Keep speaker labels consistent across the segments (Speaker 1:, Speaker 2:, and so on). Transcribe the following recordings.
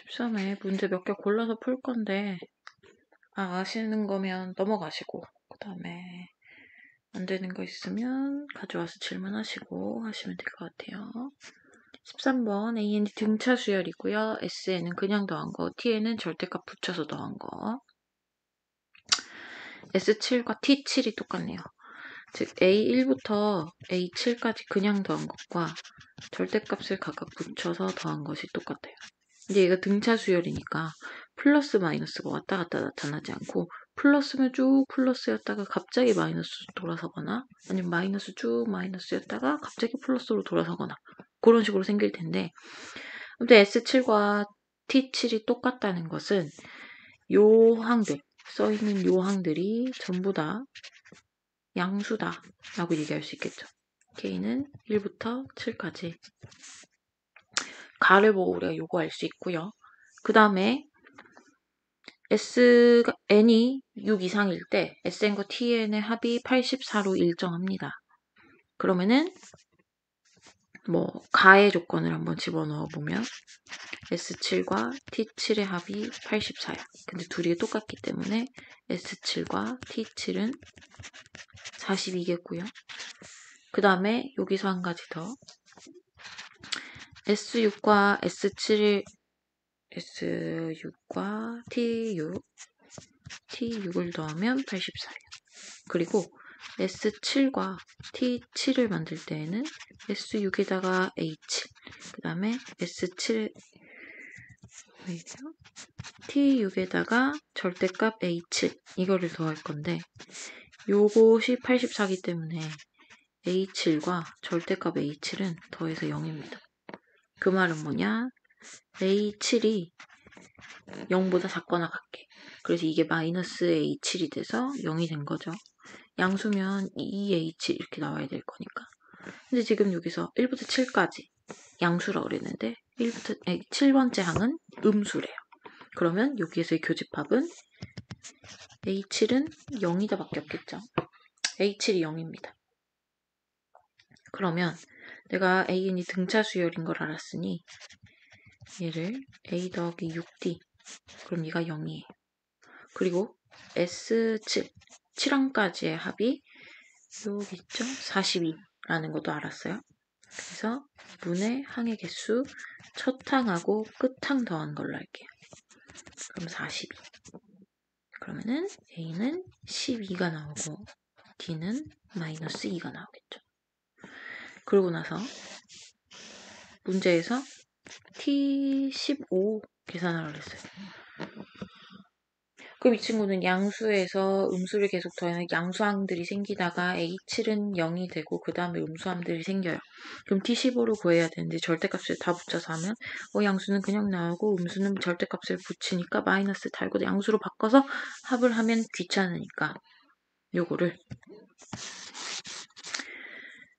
Speaker 1: 13회 문제 몇 개 골라서 풀 건데, 아시는 거면 넘어가시고, 그 다음에 안 되는 거 있으면 가져와서 질문하시고 하시면 될 것 같아요. 13번 A는 등차 수열이고요. S에는 그냥 더한 거, T에는 절대값 붙여서 더한 거. S7과 T7이 똑같네요. 즉 A1부터 A7까지 그냥 더한 것과 절대값을 각각 붙여서 더한 것이 똑같아요. 이제 얘가 등차 수열이니까 플러스 마이너스가 왔다 갔다 나타나지 않고 플러스면 쭉 플러스였다가 갑자기 마이너스로 돌아서거나 아니면 마이너스 쭉 마이너스였다가 갑자기 플러스로 돌아서거나 그런 식으로 생길 텐데, 아무튼 S7과 T7이 똑같다는 것은 요 항들, 써있는 요 항들이 전부 다 양수다 라고 얘기할 수 있겠죠. K는 1부터 7까지 가를 보고 우리가 요거 알 수 있고요. 그 다음에 N이 6 이상일 때 Sn과 Tn의 합이 84로 일정합니다. 그러면은 가의 조건을 한번 집어넣어 보면 S7과 T7의 합이 84야. 근데 둘이 똑같기 때문에 S7과 T7은 42겠고요. 그 다음에 여기서 한 가지 더. S6과 T6을 더하면 84예요. 그리고 S7과 T7을 만들 때에는 S6에다가 A7, 그 다음에 T6에다가 절대값 A7 이거를 더할 건데 요것이 84기 때문에 A7과 절대값 A7은 더해서 0입니다. 그 말은 뭐냐? A7이 0보다 작거나 같게. 그래서 이게 마이너스 A7이 돼서 0이 된 거죠. 양수면 2H 이렇게 나와야 될 거니까. 근데 지금 여기서 1부터 7까지 양수라고 그랬는데 7번째 항은 음수래요. 그러면 여기에서의 교집합은 A7은 0이다 밖에 없겠죠. A7이 0입니다. 그러면 내가 An이 등차 수열인 걸 알았으니 얘를 A 더하기 6D, 그럼 얘가 0이에요. 그리고 S7, 7항까지의 합이 여기 있죠? 42라는 것도 알았어요. 그래서 문의 항의 개수 첫 항하고 끝 항 더한 걸로 할게요. 그럼 42. 그러면은 A는 12가 나오고 D는 마이너스 2가 나오겠죠. 그러고 나서 문제에서 T15 계산하라고 했어요. 그럼 이 친구는 양수에서 음수를 계속 더하면 양수항들이 생기다가 A7은 0이 되고 그 다음에 음수함들이 생겨요. 그럼 T15를 구해야 되는데 절대값을 다 붙여서 하면 양수는 그냥 나오고 음수는 절대값을 붙이니까 마이너스 달고 양수로 바꿔서 합을 하면 귀찮으니까 요거를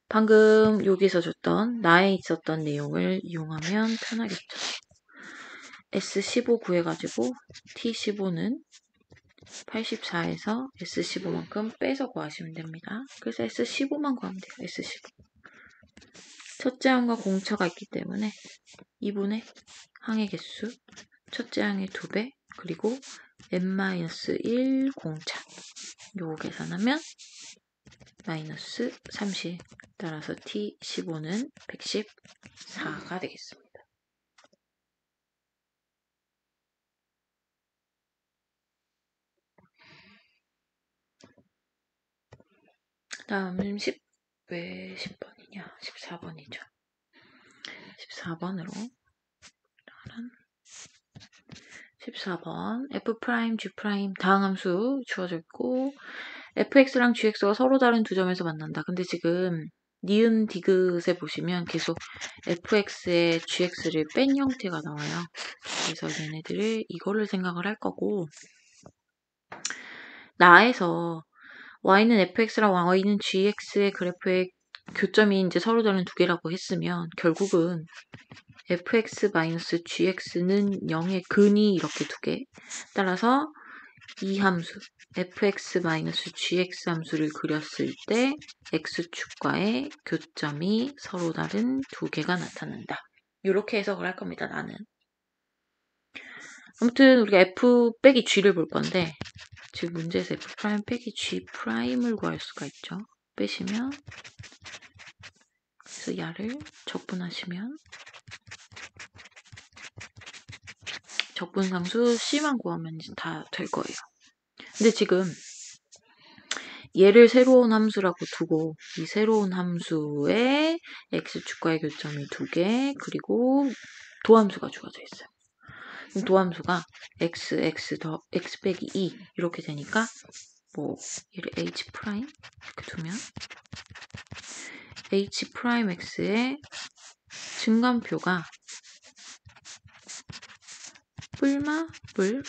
Speaker 1: 방금 여기서 줬던 나에 있었던 내용을 이용하면 편하겠죠. S15 구해가지고 T15는 84에서 S15만큼 빼서 구하시면 됩니다. 그래서 S15만 구하면 돼요. S15. 첫째 항과 공차가 있기 때문에 2분의 항의 개수, 첫째 항의 2배, 그리고 n-1 공차. 요거 계산하면 마이너스 30. 따라서 T15는 114가 되겠습니다. 다음은 왜 10번이냐? 14번이죠. 14번으로 14번 F', G' 다항함수 주어져 있고 fx랑 gx가 서로 다른 두 점에서 만난다. 근데 지금 니은 디귿에 보시면 계속 fx에 gx를 뺀 형태가 나와요. 그래서 얘네들을 이거를 생각을 할 거고, 나에서 y는 fx랑 y는 gx의 그래프의 교점이 이제 서로 다른 두 개라고 했으면 결국은 fx-gx는 0의 근이 이렇게 두 개. 따라서 이 함수 fx-gx 함수를 그렸을 때 x축과의 교점이 서로 다른 두 개가 나타난다. 이렇게 해석을 할 겁니다. 나는. 아무튼 우리가 f 빼기 g를 볼 건데 지금 문제에서 f 프라임 빼기 g 프라임을 구할 수가 있죠. 빼시면 그래서 야를 적분하시면 적분상수 c만 구하면 다 될 거예요. 근데 지금 얘를 새로운 함수라고 두고 이 새로운 함수에 x축과의 교점이 2개 그리고 도함수가 주어져 있어요. 도함수가 x 빼기 2 이렇게 되니까 뭐 얘를 h 프라임 이렇게 두면 h 프라임 x의 증간표가 뿔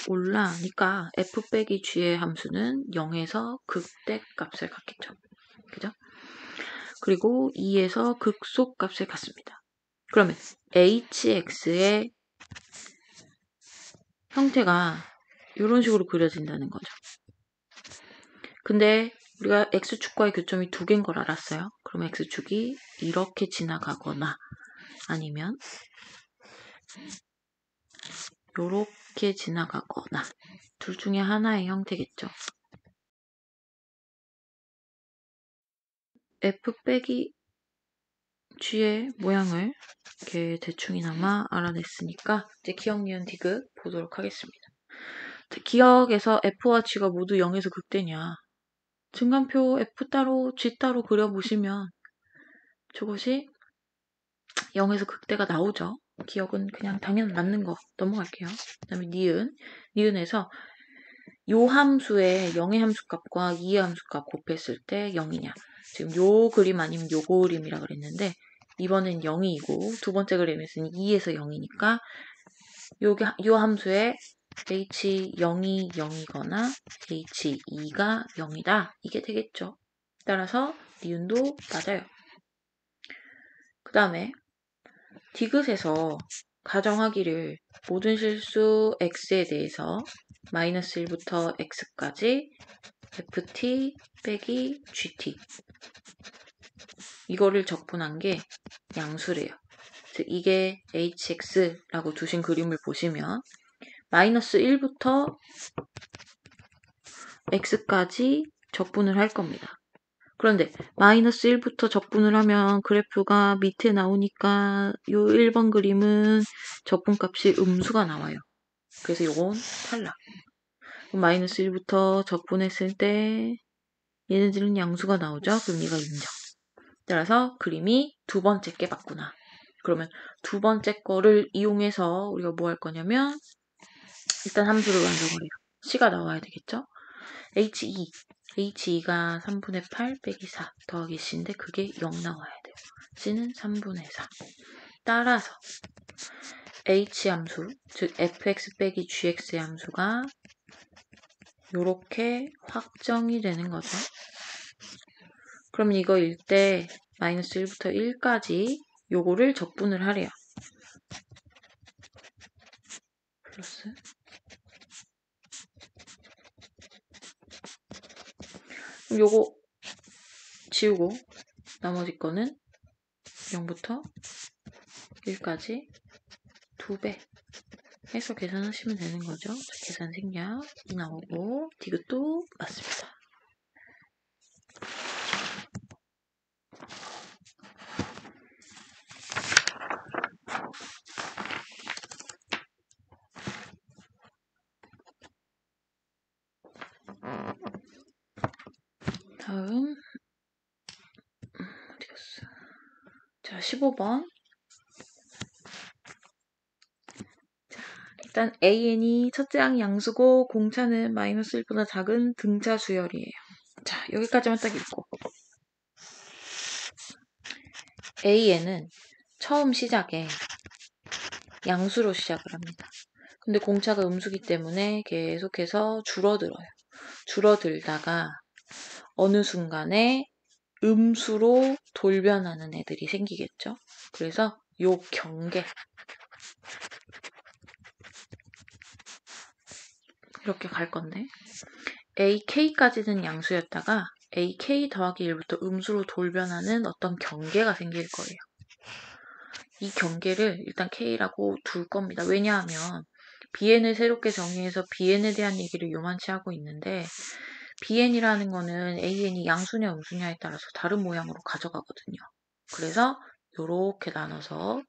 Speaker 1: 올라니까 f 빼기 g의 함수는 0에서 극대값을 갖겠죠. 그죠? 그리고 2에서 극소값을 갖습니다. 그러면 hx의 형태가 이런 식으로 그려진다는 거죠. 근데 우리가 x축과의 교점이 2개인 걸 알았어요. 그럼 x축이 이렇게 지나가거나 아니면 이렇게 지나가거나 둘 중에 하나의 형태겠죠. f 빼기 g의 모양을 이렇게 대충이나마 알아냈으니까 이제 기억, 니은, 디귿 보도록 하겠습니다. 기억에서 f와 g가 모두 0에서 극대냐. 증간표 f 따로 g 따로 그려보시면 저것이 0에서 극대가 나오죠. 기억은 그냥 당연 맞는 거 넘어갈게요. 그 다음에 니은에서 요 함수의 0의 함수값과 2의 함수값 곱했을 때 0이냐. 지금 요 그림 아니면 요 그림이라 그랬는데 이번엔 0이고 두 번째 그림에서는 2에서 0이니까 요 함수의 h0이 0이거나 h2가 0이다. 이게 되겠죠. 따라서 니은도 맞아요. 그 다음에 디귿에서 가정하기를 모든 실수 x에 대해서 마이너스 1부터 x까지 ft 빼기 gt 이거를 적분한 게 양수래요. 즉 이게 hx라고 두신 그림을 보시면 마이너스 1부터 x까지 적분을 할 겁니다. 그런데 마이너스 1부터 적분을 하면 그래프가 밑에 나오니까 요 1번 그림은 적분값이 음수가 나와요. 그래서 요건 탈락. 마이너스 1부터 적분했을 때 얘네들은 양수가 나오죠. 그럼 얘가 인정. 따라서 그림이 두 번째 게 맞구나. 그러면 두 번째 거를 이용해서 우리가 뭐 할 거냐면 일단 함수를 완성을 해요. c가 나와야 되겠죠. H2가 3분의 8 빼기 4 더하기 c인데 그게 0 나와야 돼요. c는 3분의 4. 따라서 h 함수, 즉 fx 빼기 gx의 함수가 요렇게 확정이 되는 거죠. 그러면 이거일 때 마이너스 1부터 1까지 요거를 적분을 하래요. 플러스 그럼 요거 지우고 나머지 거는 0부터 1까지 2배 해서 계산하시면 되는 거죠. 자, 계산 생략이 나오고 디귿도 맞습니다. 다음 어디 갔어? 자, 15번. 자, 일단 AN이 첫째 항 양수고 공차는 마이너스 1보다 작은 등차 수열이에요. 자, 여기까지만 딱 읽고 AN은 처음 시작에 양수로 시작을 합니다. 근데 공차가 음수기 때문에 계속해서 줄어들어요. 줄어들다가 어느 순간에 음수로 돌변하는 애들이 생기겠죠. 그래서 요 경계 이렇게 갈 건데 AK까지는 양수였다가 AK 더하기 1부터 음수로 돌변하는 어떤 경계가 생길 거예요. 이 경계를 일단 K라고 둘 겁니다. 왜냐하면 BN을 새롭게 정의해서 BN에 대한 얘기를 요만치 하고 있는데 BN이라는 거는 AN이 양수냐 음수냐에 따라서 다른 모양으로 가져가거든요. 그래서 이렇게 나눠서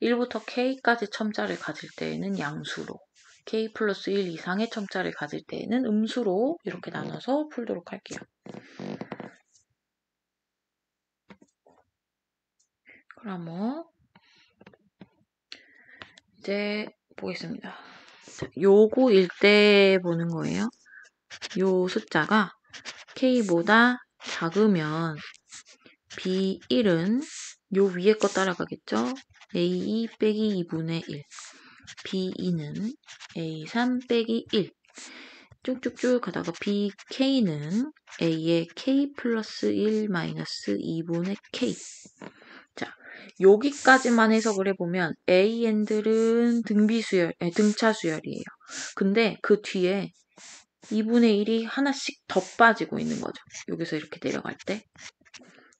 Speaker 1: 1부터 K까지 첨자를 가질 때에는 양수로, K 플러스 1 이상의 첨자를 가질 때에는 음수로 이렇게 나눠서 풀도록 할게요. 그럼 이제 보겠습니다. 요거일 때 보는 거예요. 요 숫자가 K보다 작으면 B1은 요 위에 거 따라가겠죠? A2 빼기 2분의 1. B2는 A3 빼기 1. 쭉쭉쭉 가다가 BK는 A의 K 플러스 1 마이너스 2분의 K. 자, 여기까지만 해석을 해보면 AN들은 등차 수열이에요. 근데 그 뒤에 2분의 1이 하나씩 더 빠지고 있는 거죠. 여기서 이렇게 내려갈 때.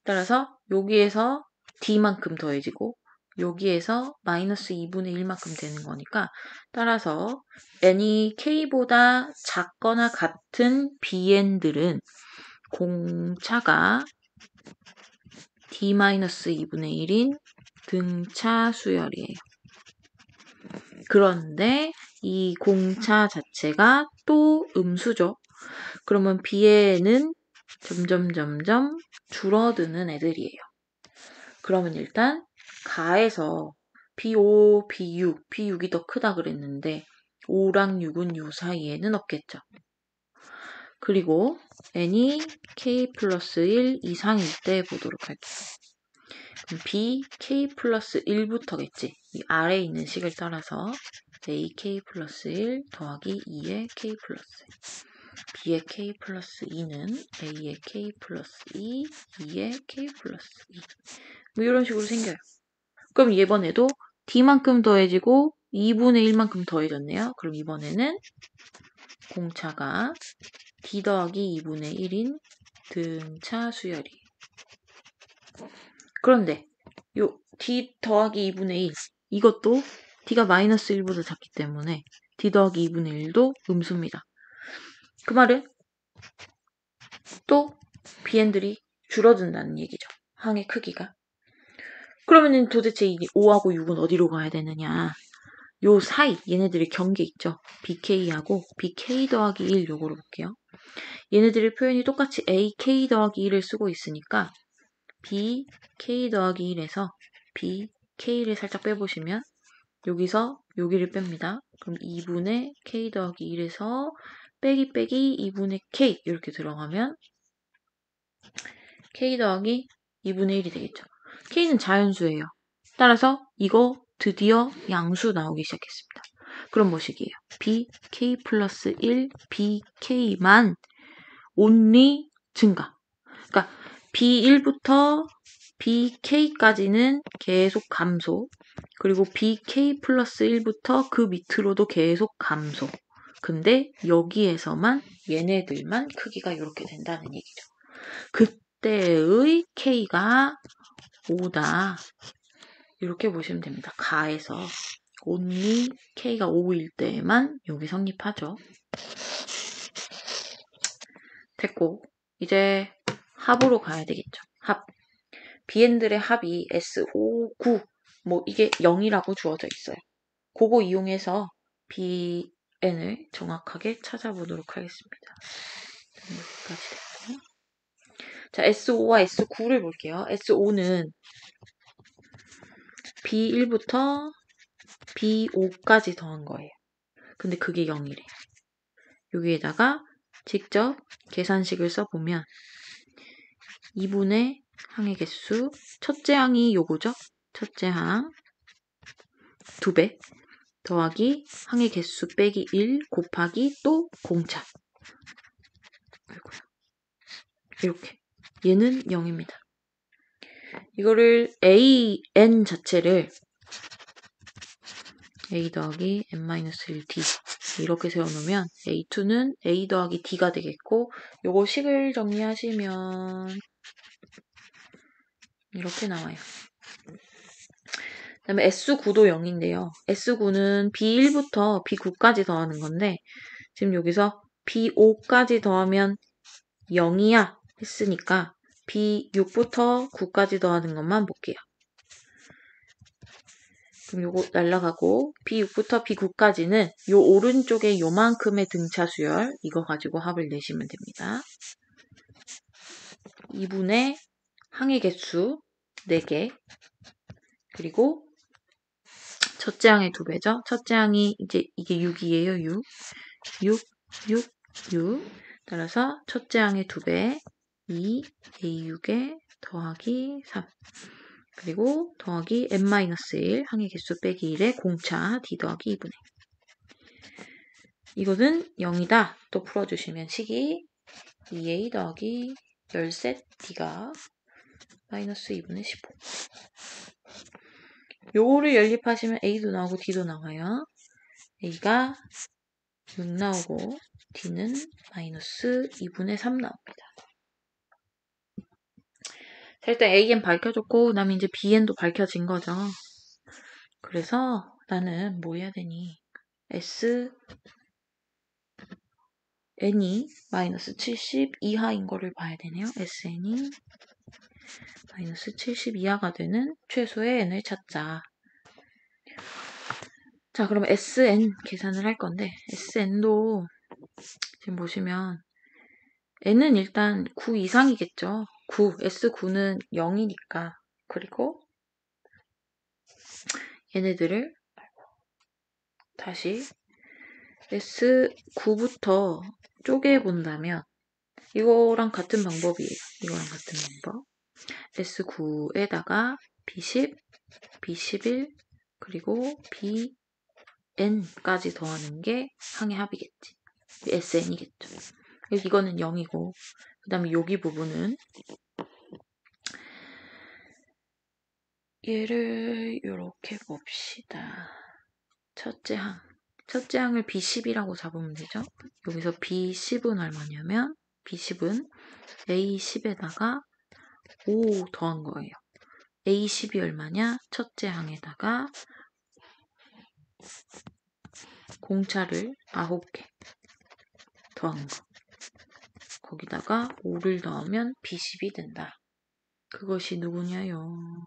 Speaker 1: 따라서 여기에서 D만큼 더해지고 여기에서 마이너스 2분의 1만큼 되는 거니까 따라서 N이 K보다 작거나 같은 BN들은 공차가 D-2분의 1인 등차 수열이에요. 그런데 이 공차 자체가 또 음수죠. 그러면 BN은 점점 줄어드는 애들이에요. 그러면 일단 가에서 B5, B6, B6이 더 크다 그랬는데 5랑 6은 요 사이에는 없겠죠. 그리고 n이 k 플러스 1 이상일 때 보도록 할게요. 그럼 b k 플러스 1부터겠지. 이 아래에 있는 식을 따라서 ak 플러스 1 더하기 2의 k 플러스 1. b의 k 플러스 2는 a의 k 플러스 2, 2의 k 플러스 2. 뭐 이런 식으로 생겨요. 그럼 이번에도 d만큼 더해지고 2분의 1만큼 더해졌네요. 그럼 이번에는 공차가 d 더하기 2분의 1인 등차 수열이에요. 그런데 요 d 더하기 2분의 1 이것도 d가 마이너스 1보다 작기 때문에 d 더하기 2분의 1도 음수입니다. 그 말은 또 BN들이 줄어든다는 얘기죠. 항의 크기가. 그러면 도대체 이 5하고 6은 어디로 가야 되느냐. 요 사이 얘네들의 경계 있죠. BK하고 BK 더하기 1 요거로 볼게요. 얘네들의 표현이 똑같이 AK 더하기 1을 쓰고 있으니까 BK 더하기 1에서 BK를 살짝 빼보시면 여기서 여기를 뺍니다. 그럼 2분의 K 더하기 1에서 빼기 2분의 K 이렇게 들어가면 K 더하기 2분의 1이 되겠죠. K는 자연수예요. 따라서 이거 드디어 양수 나오기 시작했습니다. 그럼 뭐식이에요? BK 플러스 1 BK만 only 증가. 그러니까 B1부터 BK까지는 계속 감소. 그리고 BK 플러스 1부터 그 밑으로도 계속 감소. 근데 여기에서만 얘네들만 크기가 이렇게 된다는 얘기죠. 그때의 K가 5다. 이렇게 보시면 됩니다. 가에서 only K가 5일 때만 여기 성립하죠. 됐고 이제 합으로 가야 되겠죠. 합. BN들의 합이 S5, 9 뭐 이게 0이라고 주어져 있어요. 그거 이용해서 BN을 정확하게 찾아보도록 하겠습니다. 여기까지 됐고. 자, S5와 S9를 볼게요. S5는 B1부터 B5까지 더한 거예요. 근데 그게 0이래요. 여기에다가 직접 계산식을 써보면 2분의 항의 개수, 첫째 항이 요거죠? 첫째 항 2배 더하기 항의 개수 빼기 1 곱하기 또 공차. 이렇게. 얘는 0입니다. 이거를 AN 자체를 A 더하기 N-1D 이렇게 세워놓으면 A2는 A 더하기 D가 되겠고 요거 식을 정리하시면 이렇게 나와요. 다음에 S9도 0인데요. S9는 B1부터 B9까지 더하는 건데 지금 여기서 B5까지 더하면 0이야 했으니까 B6부터 9까지 더하는 것만 볼게요. 그럼 요거 날라가고 B6부터 B9까지는 요 오른쪽에 요만큼의 등차 수열 이거 가지고 합을 내시면 됩니다. 2분의 항의 개수 4개 그리고 첫째 항의 2배죠. 첫째 항이 이제 이게 6이에요. 6. 따라서 첫째 항의 2배 2 A6에 더하기 3 그리고 더하기 n-1 항의 개수 빼기 1에 공차 d 더하기 2분의 이거는 0이다. 또 풀어주시면 식이 2a 더하기 13 d가 마이너스 2분의 15 요거를 연립하시면 a도 나오고 d도 나와요. a가 6 나오고 d는 마이너스 2분의 3 나옵니다. 자, 일단 an 밝혀줬고 그 다음에 이제 bn도 밝혀진 거죠. 그래서 나는 뭐 해야 되니? n이 마이너스 70 이하인 거를 봐야 되네요. sn이 마이너스 70 이하가 되는 최소의 n을 찾자. 자, 그럼 sn 계산을 할 건데 sn도 지금 보시면 n은 일단 9 이상이겠죠. 9, S9는 0이니까. 그리고 얘네들을 다시 S9부터 쪼개본다면 이거랑 같은 방법이에요. 이거랑 같은 방법. S9에다가 B10, B11, 그리고 BN까지 더하는 게 항의 합이겠지. SN이겠죠. 이거는 0이고 그 다음에 여기 부분은 얘를 이렇게 봅시다. 첫째 항을 B10이라고 잡으면 되죠. 여기서 B10은 얼마냐면 B10은 A10에다가 5 더한 거예요. A10이 얼마냐? 첫째 항에다가 공차를 9개 더한 거. 거기다가 5를 더하면 B10이 된다. 그것이 누구냐요?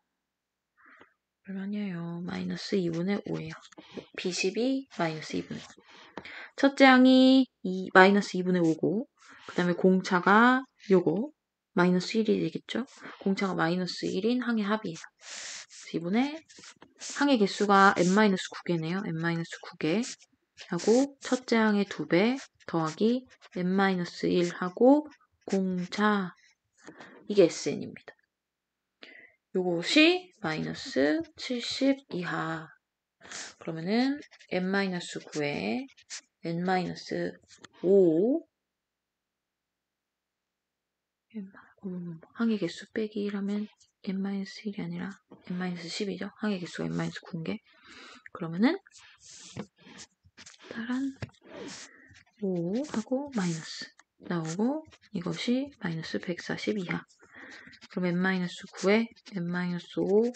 Speaker 1: 얼마냐요? 마이너스 2분의 5예요. B10이 마이너스 2분의 5. 첫째 항이 마이너스 2분의 5고 그 다음에 공차가 요거 마이너스 1이 되겠죠? 공차가 마이너스 1인 항의 합이에요. 2분의 항의 개수가 n-9개네요. n-9개 하고 첫째 항의 2배 더하기 n-1 하고 공차 이게 sn입니다. 요것이 마이너스 70 이하 그러면은 n-9에 n-5 항의 개수 빼기 1 하면 n-1이 아니라 n-10이죠. 항의 개수가 n-9개 그러면은 따란 5 하고 마이너스 나오고 이것이 마이너스 140 이하 그럼 n-9에 n-5가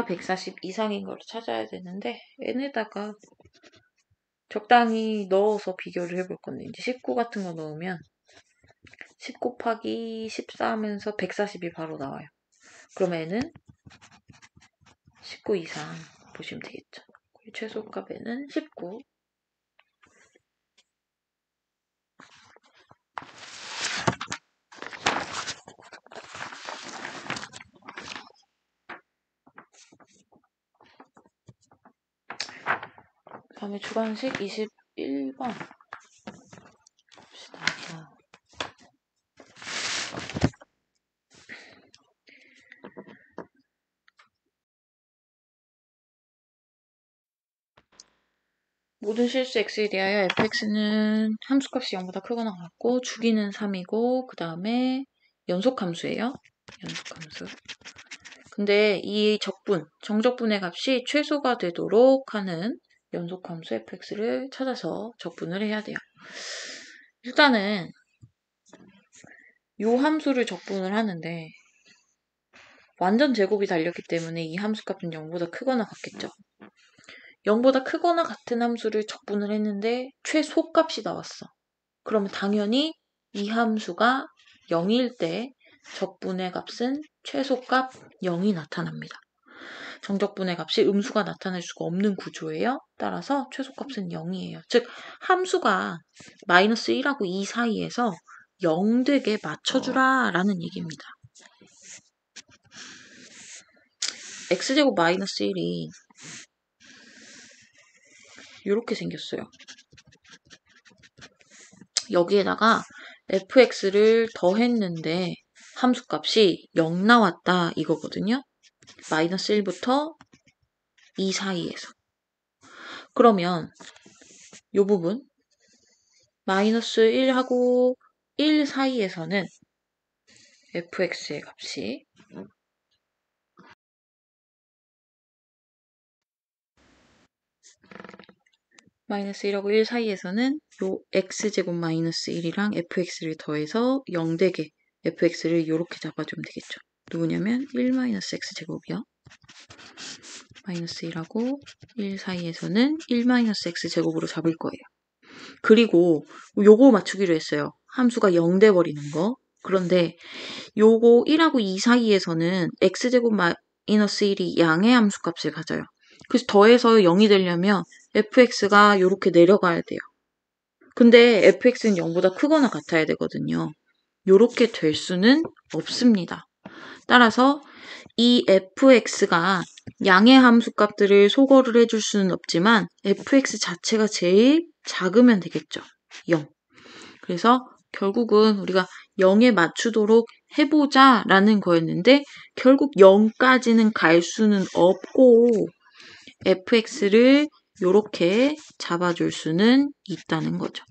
Speaker 1: 140 이상인 걸 찾아야 되는데 n에다가 적당히 넣어서 비교를 해볼 건데 이제 19 같은 거 넣으면 10 곱하기 14 하면서 140이 바로 나와요. 그럼 n은 19 이상 보시면 되겠죠. 최소값 n은 19 다음에 주관식 21번 봅시다. 자. 모든 실수 x에 대하여 fx는 함수값이 0보다 크거나 같고 주기는 3이고 그 다음에 연속함수예요. 연속함수. 근데 이 정적분의 값이 최소가 되도록 하는 연속함수 fx를 찾아서 적분을 해야 돼요. 일단은 요 함수를 적분을 하는데 완전 제곱이 달렸기 때문에 이 함수값은 0보다 크거나 같겠죠. 0보다 크거나 같은 함수를 적분을 했는데 최소값이 나왔어. 그러면 당연히 이 함수가 0일 때 적분의 값은 최소값 0이 나타납니다. 정적분의 값이 음수가 나타낼 수가 없는 구조예요. 따라서 최소값은 0이에요. 즉 함수가 마이너스 1하고 2 사이에서 0 되게 맞춰주라 라는 얘기입니다. x제곱 마이너스 1이 이렇게 생겼어요. 여기에다가 fx를 더했는데 함수값이 0 나왔다 이거거든요. 마이너스 1부터 2 사이에서. 그러면 이 부분 마이너스 1하고 1 사이에서는 fx의 값이 마이너스 1하고 1 사이에서는 요 x제곱 마이너스 1이랑 fx를 더해서 0 되게 fx를 이렇게 잡아주면 되겠죠. 누구냐면 1 마이너스 x제곱이요. 마이너스 1하고 1 사이에서는 1 마이너스 x제곱으로 잡을 거예요. 그리고 요거 맞추기로 했어요. 함수가 0 돼버리는 거. 그런데 요거 1하고 2 사이에서는 x제곱 마이너스 1이 양의 함수값을 가져요. 그래서 더해서 0이 되려면 fx가 이렇게 내려가야 돼요. 근데 fx는 0보다 크거나 같아야 되거든요. 이렇게 될 수는 없습니다. 따라서 이 fx가 양의 함수값들을 소거를 해줄 수는 없지만 fx 자체가 제일 작으면 되겠죠. 0. 그래서 결국은 우리가 0에 맞추도록 해보자 라는 거였는데 결국 0까지는 갈 수는 없고 fx를 이렇게 잡아줄 수는 있다는 거죠.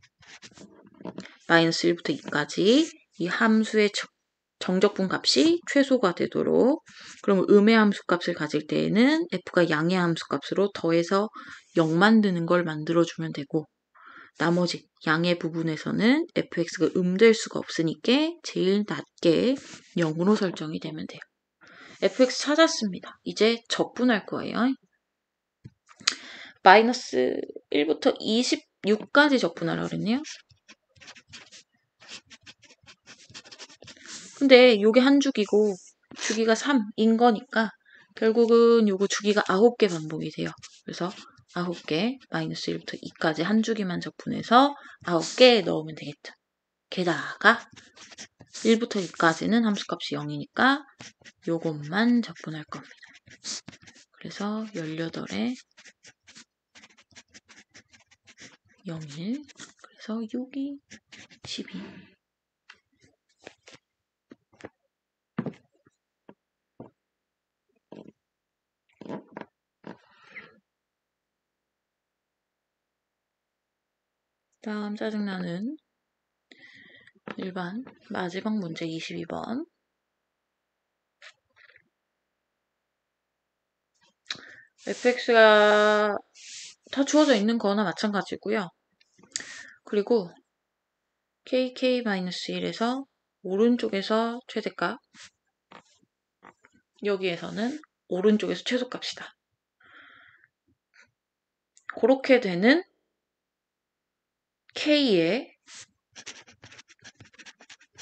Speaker 1: 마이너스 1부터 2까지 이 함수의 정적분 값이 최소가 되도록 그럼 음의 함수 값을 가질 때에는 f가 양의 함수 값으로 더해서 0 만드는 걸 만들어주면 되고 나머지 양의 부분에서는 fx가 될 수가 없으니까 제일 낮게 0으로 설정이 되면 돼요. fx 찾았습니다. 이제 적분할 거예요. 마이너스 1부터 26까지 적분하려고 그랬네요. 근데 요게 한 주기고 주기가 3인 거니까 결국은 요거 주기가 9개 반복이 돼요. 그래서 9개 마이너스 1부터 2까지 한 주기만 적분해서 9개 넣으면 되겠죠. 게다가 1부터 2까지는 함수값이 0이니까 요것만 적분할 겁니다. 그래서 18에 01 그래서 6이 12 다음 짜증나는 일반 마지막 문제 22번 fx가 다 주어져 있는 거나 마찬가지고요. 그리고 kk-1에서 오른쪽에서 최대값 여기에서는 오른쪽에서 최소값이다. 그렇게 되는 k의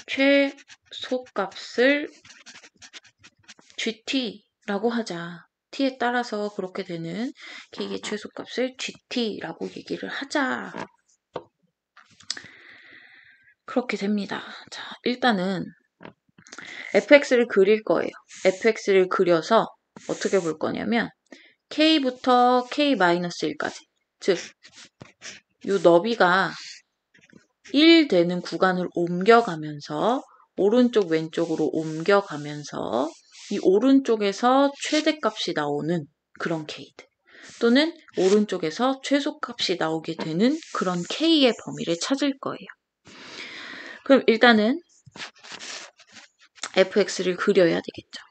Speaker 1: 최소값을 gt라고 하자. t에 따라서 그렇게 되는 k의 최소값을 gt라고 얘기를 하자. 그렇게 됩니다. 자, 일단은 fx를 그릴 거예요. fx를 그려서 어떻게 볼 거냐면 k부터 k-1까지 즉, 이 너비가 1 되는 구간을 옮겨가면서 오른쪽 왼쪽으로 옮겨가면서 이 오른쪽에서 최대값이 나오는 그런 k들 또는 오른쪽에서 최소값이 나오게 되는 그런 k의 범위를 찾을 거예요. 그럼 일단은 fx를 그려야 되겠죠.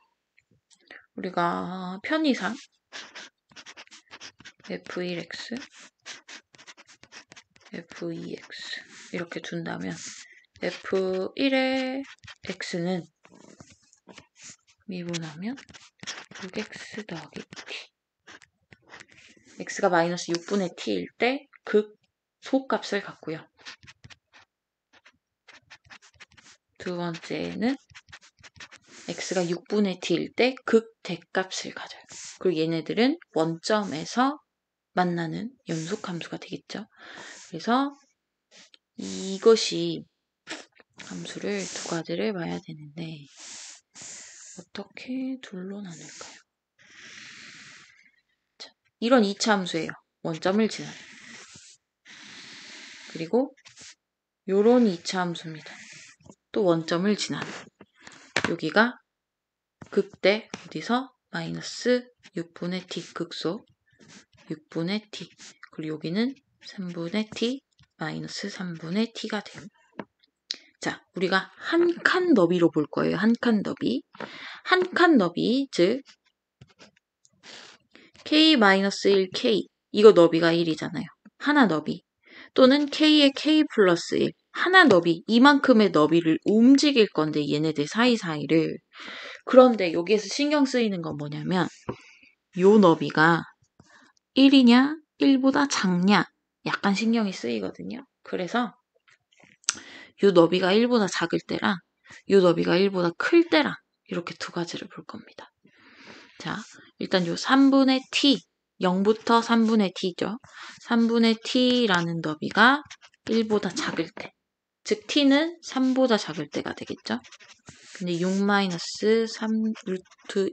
Speaker 1: 우리가 편의상 f1x, f2x 이렇게 둔다면 f1의 x는 미분하면 6x 더하기 t. x가 마이너스 6분의 t일 때 극 소값을 갖고요. 두 번째는 x가 6분의 t일 때 극 대값을 가져요. 그리고 얘네들은 원점에서 만나는 연속함수가 되겠죠. 그래서 이것이 함수를 두 가지를 봐야 되는데 어떻게 둘로 나눌까요? 자, 이런 2차 함수예요. 원점을 지나는. 그리고 요런 2차 함수입니다. 또 원점을 지나는. 여기가 극대 어디서? 마이너스 6분의 t 극소 6분의 t. 그리고 여기는 3분의 t 마이너스 3분의 t가 돼요. 자, 우리가 한 칸 너비로 볼 거예요. 한 칸 너비. 한 칸 너비, 즉 k-1k. 이거 너비가 1이잖아요. 하나 너비. 또는 k의 k 플러스 1. 하나 너비. 이만큼의 너비를 움직일 건데 얘네들 사이사이를. 그런데 여기에서 신경 쓰이는 건 뭐냐면 요 너비가 1이냐 1보다 작냐 약간 신경이 쓰이거든요. 그래서 요 너비가 1보다 작을 때랑 요 너비가 1보다 클 때랑 이렇게 두 가지를 볼 겁니다. 자, 일단 요 3분의 t, 0부터 3분의 t죠. 3분의 t라는 너비가 1보다 작을 때, 즉 t는 3보다 작을 때가 되겠죠. 근데 6-3 루트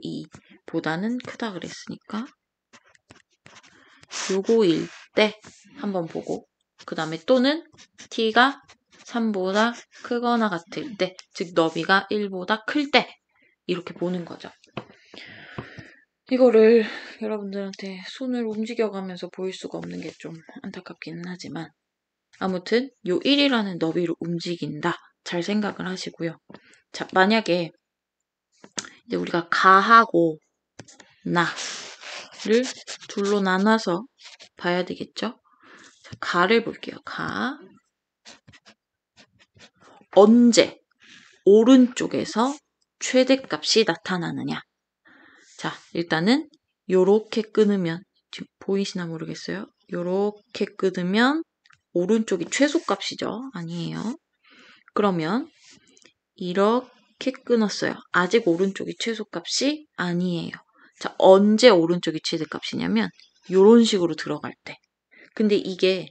Speaker 1: 2보다는 크다 그랬으니까 요거일 때 한번 보고 그 다음에 또는 t가 3보다 크거나 같을 때, 즉 너비가 1보다 클 때 이렇게 보는 거죠. 이거를 여러분들한테 손을 움직여가면서 보일 수가 없는 게 좀 안타깝기는 하지만 아무튼 요 1이라는 너비로 움직인다. 잘 생각을 하시고요. 자, 만약에 이제 우리가 가하고 나를 둘로 나눠서 봐야 되겠죠? 자, 가를 볼게요. 가. 언제 오른쪽에서 최대값이 나타나느냐. 자, 일단은 요렇게 끊으면 지금 보이시나 모르겠어요. 요렇게 끊으면 오른쪽이 최소값이죠. 아니에요. 그러면 이렇게 끊었어요. 아직 오른쪽이 최소값이 아니에요. 자, 언제 오른쪽이 최대값이냐면 요런 식으로 들어갈 때. 근데 이게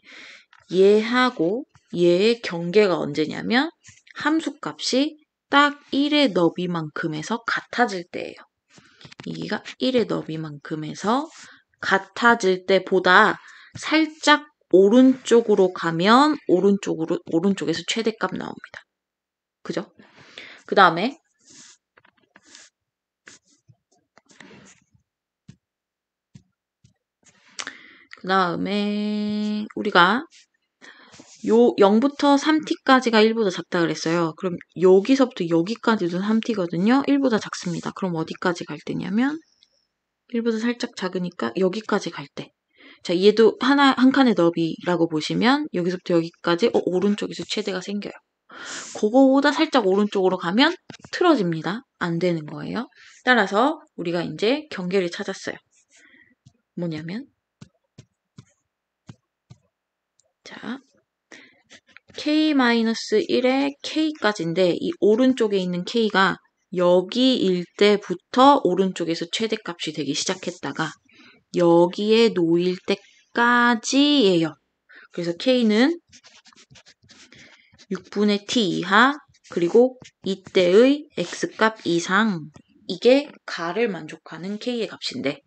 Speaker 1: 얘하고 얘의 경계가 언제냐면 함수값이 딱 1의 너비만큼에서 같아질 때예요. 여기가 1의 너비만큼에서 같아질 때보다 살짝 오른쪽으로 가면 오른쪽에서 최대값 나옵니다. 그죠? 그 다음에 우리가 요 0부터 3t까지가 1보다 작다 그랬어요. 그럼 여기서부터 여기까지도 3t거든요. 1보다 작습니다. 그럼 어디까지 갈 때냐면 1보다 살짝 작으니까 여기까지 갈 때. 자, 얘도 한 칸의 너비라고 보시면 여기서부터 여기까지 오른쪽에서 최대가 생겨요. 그거보다 살짝 오른쪽으로 가면 틀어집니다. 안 되는 거예요. 따라서 우리가 이제 경계를 찾았어요. 뭐냐면 자, k-1에 k까지인데 이 오른쪽에 있는 k가 여기일 때부터 오른쪽에서 최대값이 되기 시작했다가 여기에 놓일 때까지예요. 그래서 k는 6분의 t 이하 그리고 이때의 x값 이상, 이게 가를 만족하는 k의 값인데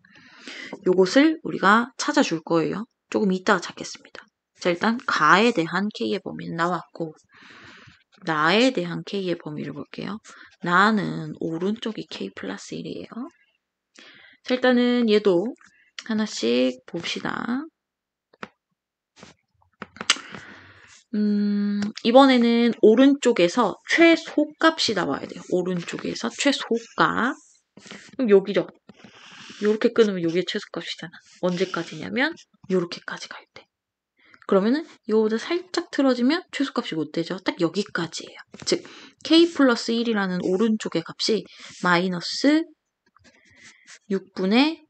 Speaker 1: 요것을 우리가 찾아줄 거예요. 조금 이따가 찾겠습니다. 자, 일단 가에 대한 k의 범위는 나왔고 나에 대한 k의 범위를 볼게요. 나는 오른쪽이 k 플러스 1이에요. 자, 일단은 얘도 하나씩 봅시다. 이번에는 오른쪽에서 최소값이 나와야 돼요. 오른쪽에서 최소값. 그럼 여기죠. 요렇게 끊으면 요게 최소값이잖아. 언제까지냐면 요렇게까지 갈 때. 그러면은 이거보다 살짝 틀어지면 최소값이 못 되죠. 딱 여기까지예요. 즉 k 플러스 1이라는 오른쪽의 값이 마이너스 6분의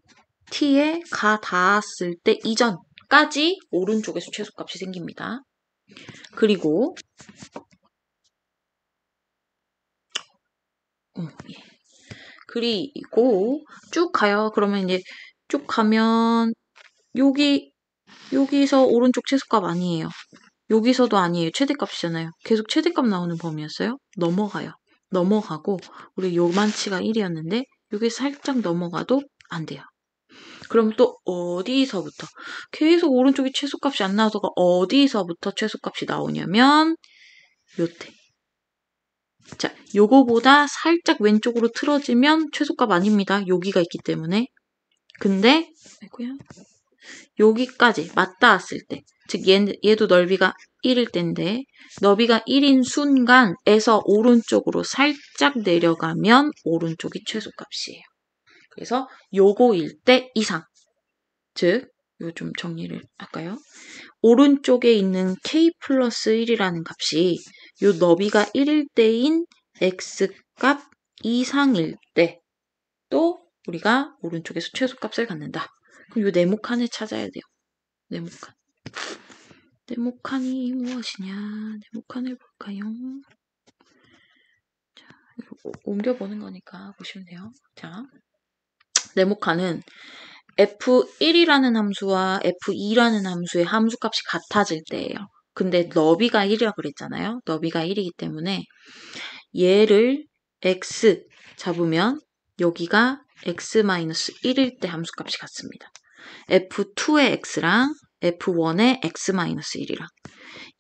Speaker 1: t에 가 닿았을 때 이전까지 오른쪽에서 최소값이 생깁니다. 그리고 예. 그리고 쭉 가요. 그러면 이제 쭉 가면 여기서 오른쪽 최소값 아니에요. 여기서도 아니에요. 최대값이잖아요. 계속 최대값 나오는 범위였어요. 넘어가요. 넘어가고 우리 요만치가 1이었는데 여기 살짝 넘어가도 안 돼요. 그럼 또 어디서부터 계속 오른쪽이 최소값이 안 나와서가 어디서부터 최소값이 나오냐면 요때. 자, 요거보다 살짝 왼쪽으로 틀어지면 최소값 아닙니다. 여기가 있기 때문에. 근데 아이고야. 여기까지 맞닿았을 때, 즉 얘도 넓이가 1일 때인데 너비가 1인 순간에서 오른쪽으로 살짝 내려가면 오른쪽이 최소값이에요. 그래서 요거일 때 이상, 즉 이거 좀 정리를 할까요? 오른쪽에 있는 k 플러스 1이라는 값이 요 너비가 1일 때인 x값 이상일 때 또 우리가 오른쪽에서 최소값을 갖는다. 그럼 요 네모칸을 찾아야 돼요. 네모칸. 네모칸이 무엇이냐? 네모칸을 볼까요? 자, 이거 옮겨보는 거니까 보시면 돼요. 자, 네모칸은 f1이라는 함수와 f2라는 함수의 함수값이 같아질 때예요. 근데 너비가 1이라고 그랬잖아요. 너비가 1이기 때문에 얘를 x 잡으면 여기가 x-1일 때 함수값이 같습니다. f2의 x랑 f1의 x-1이랑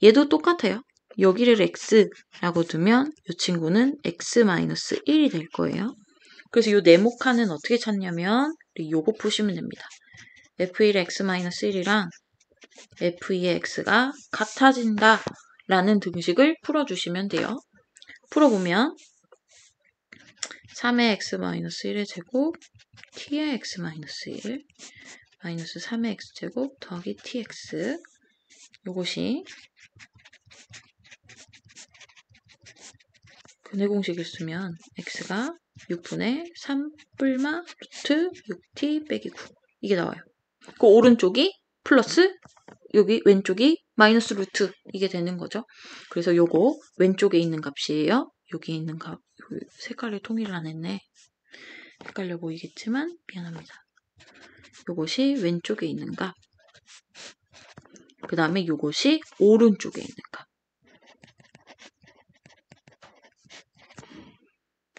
Speaker 1: 얘도 똑같아요. 여기를 x라고 두면 이 친구는 x-1이 될 거예요. 그래서 이 네모칸은 어떻게 찾냐면 요거 푸시면 됩니다. f1의 x-1이랑 f2의 x가 같아진다 라는 등식을 풀어주시면 돼요. 풀어보면 3의 x-1의 제곱 t의 x-1 마이너스 3의 x제곱 더하기 tx 요것이 근해공식을 쓰면 x가 6분의 3 뿔마 루트 6t 빼기 9 이게 나와요. 그 오른쪽이 플러스 여기 왼쪽이 마이너스 루트 이게 되는 거죠. 그래서 요거 왼쪽에 있는 값이에요. 여기 있는 값 색깔을 통일을 안 했네. 헷갈려 보이겠지만 미안합니다. 요것이 왼쪽에 있는 값. 그 다음에 요것이 오른쪽에 있는 값.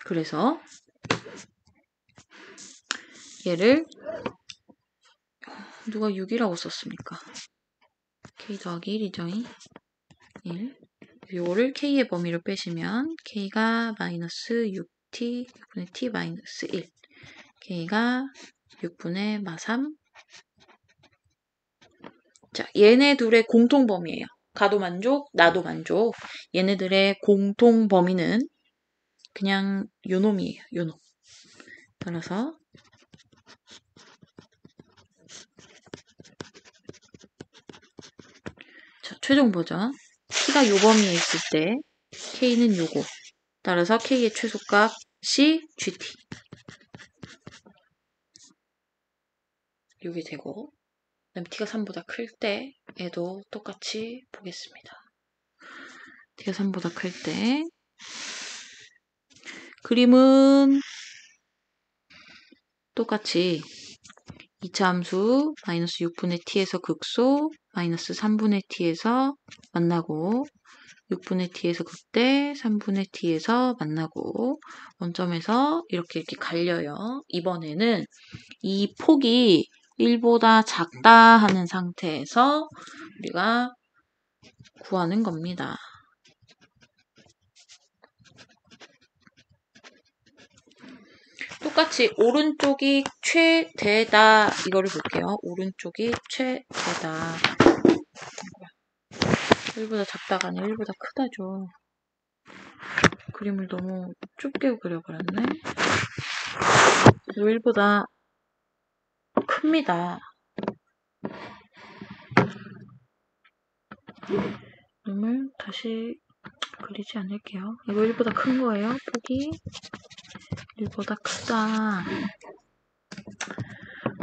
Speaker 1: 그래서 얘를 누가 6이라고 썼습니까? k 더하기 1이죠. 1. 요거를 k의 범위로 빼시면 k가 마이너스 6t 6분의 t 마이너스 1 k가 6분의 마3 자, 얘네 둘의 공통 범위예요. 가도 만족, 나도 만족. 얘네들의 공통 범위는 그냥 요놈이에요. 요놈. 따라서 자, 최종 버전. t가 요 범위에 있을 때 k는 요거. 따라서 k의 최소값이 gt. 요게 되고 그다음에 t가 3보다 클 때 얘도 똑같이 보겠습니다. t가 3보다 클 때 그림은 똑같이 2차 함수 마이너스 6분의 t에서 극소 마이너스 3분의 t에서 만나고 6분의 t에서 극대 3분의 t에서 만나고 원점에서 이렇게 갈려요. 이번에는 이 폭이 1보다 작다 하는 상태에서 우리가 구하는 겁니다. 똑같이 오른쪽이 최대다 이거를 볼게요. 오른쪽이 최대다 1보다 작다가 아니라 1보다 크다죠. 그림을 너무 좁게 그려버렸네. 1보다 큽니다. 놈을 다시 그리지 않을게요. 이거 1보다 큰 거예요. 폭이 1보다 크다.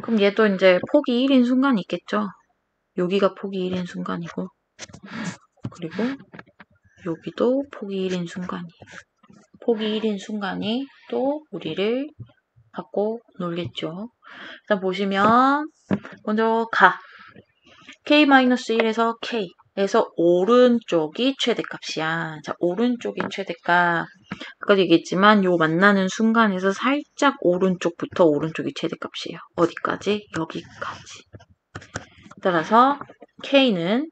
Speaker 1: 그럼 얘도 이제 폭이 1인 순간이 있겠죠. 여기가 폭이 1인 순간이고, 그리고 여기도 폭이 1인 순간이에요. 폭이 1인 순간이 또 우리를 갖고 놀겠죠. 일단 보시면 먼저 k-1에서 k에서 오른쪽이 최대값이야. 자, 오른쪽이 최대값. 아까도 얘기했지만 요 만나는 순간에서 살짝 오른쪽부터 오른쪽이 최대값이에요. 어디까지? 여기까지. 따라서 k는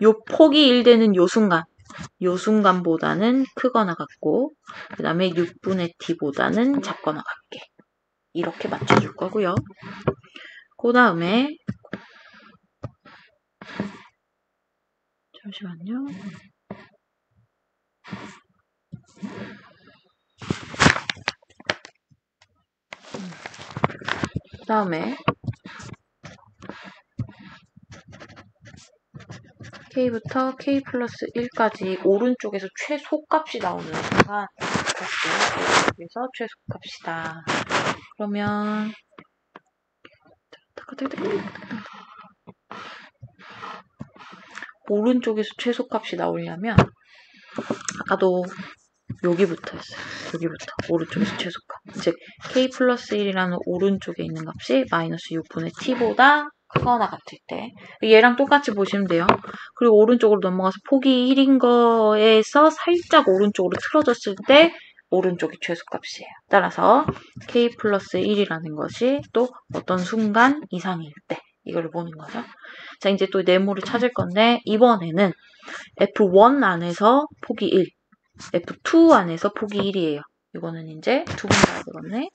Speaker 1: 요 폭이 1 되는 요 순간보다는 크거나 같고, 그 다음에 6분의 t보다는 작거나 같게. 이렇게 맞춰줄 거고요. 그 다음에 잠시만요. 그 다음에 k부터 k 플러스 1까지 오른쪽에서 최소값이 나오는 순간 오른쪽에서 최소값이다. 그러면 오른쪽에서 최소값이 나오려면 아까도 여기부터였어요. 여기부터 오른쪽에서 최소값. 즉 k 플러스 1이라는 오른쪽에 있는 값이 마이너스 6분의 t보다 크거나 같을 때 얘랑 똑같이 보시면 돼요. 그리고 오른쪽으로 넘어가서 폭이 1인 거에서 살짝 오른쪽으로 틀어졌을 때 오른쪽이 최소값이에요. 따라서 k 플러스 1이라는 것이 또 어떤 순간 이상일 때 이걸 보는 거죠. 자, 이제 또 네모를 찾을 건데 이번에는 F1 안에서 폭이 1, F2 안에서 폭이 1이에요. 이거는 이제 두 번 봐야 되겠네.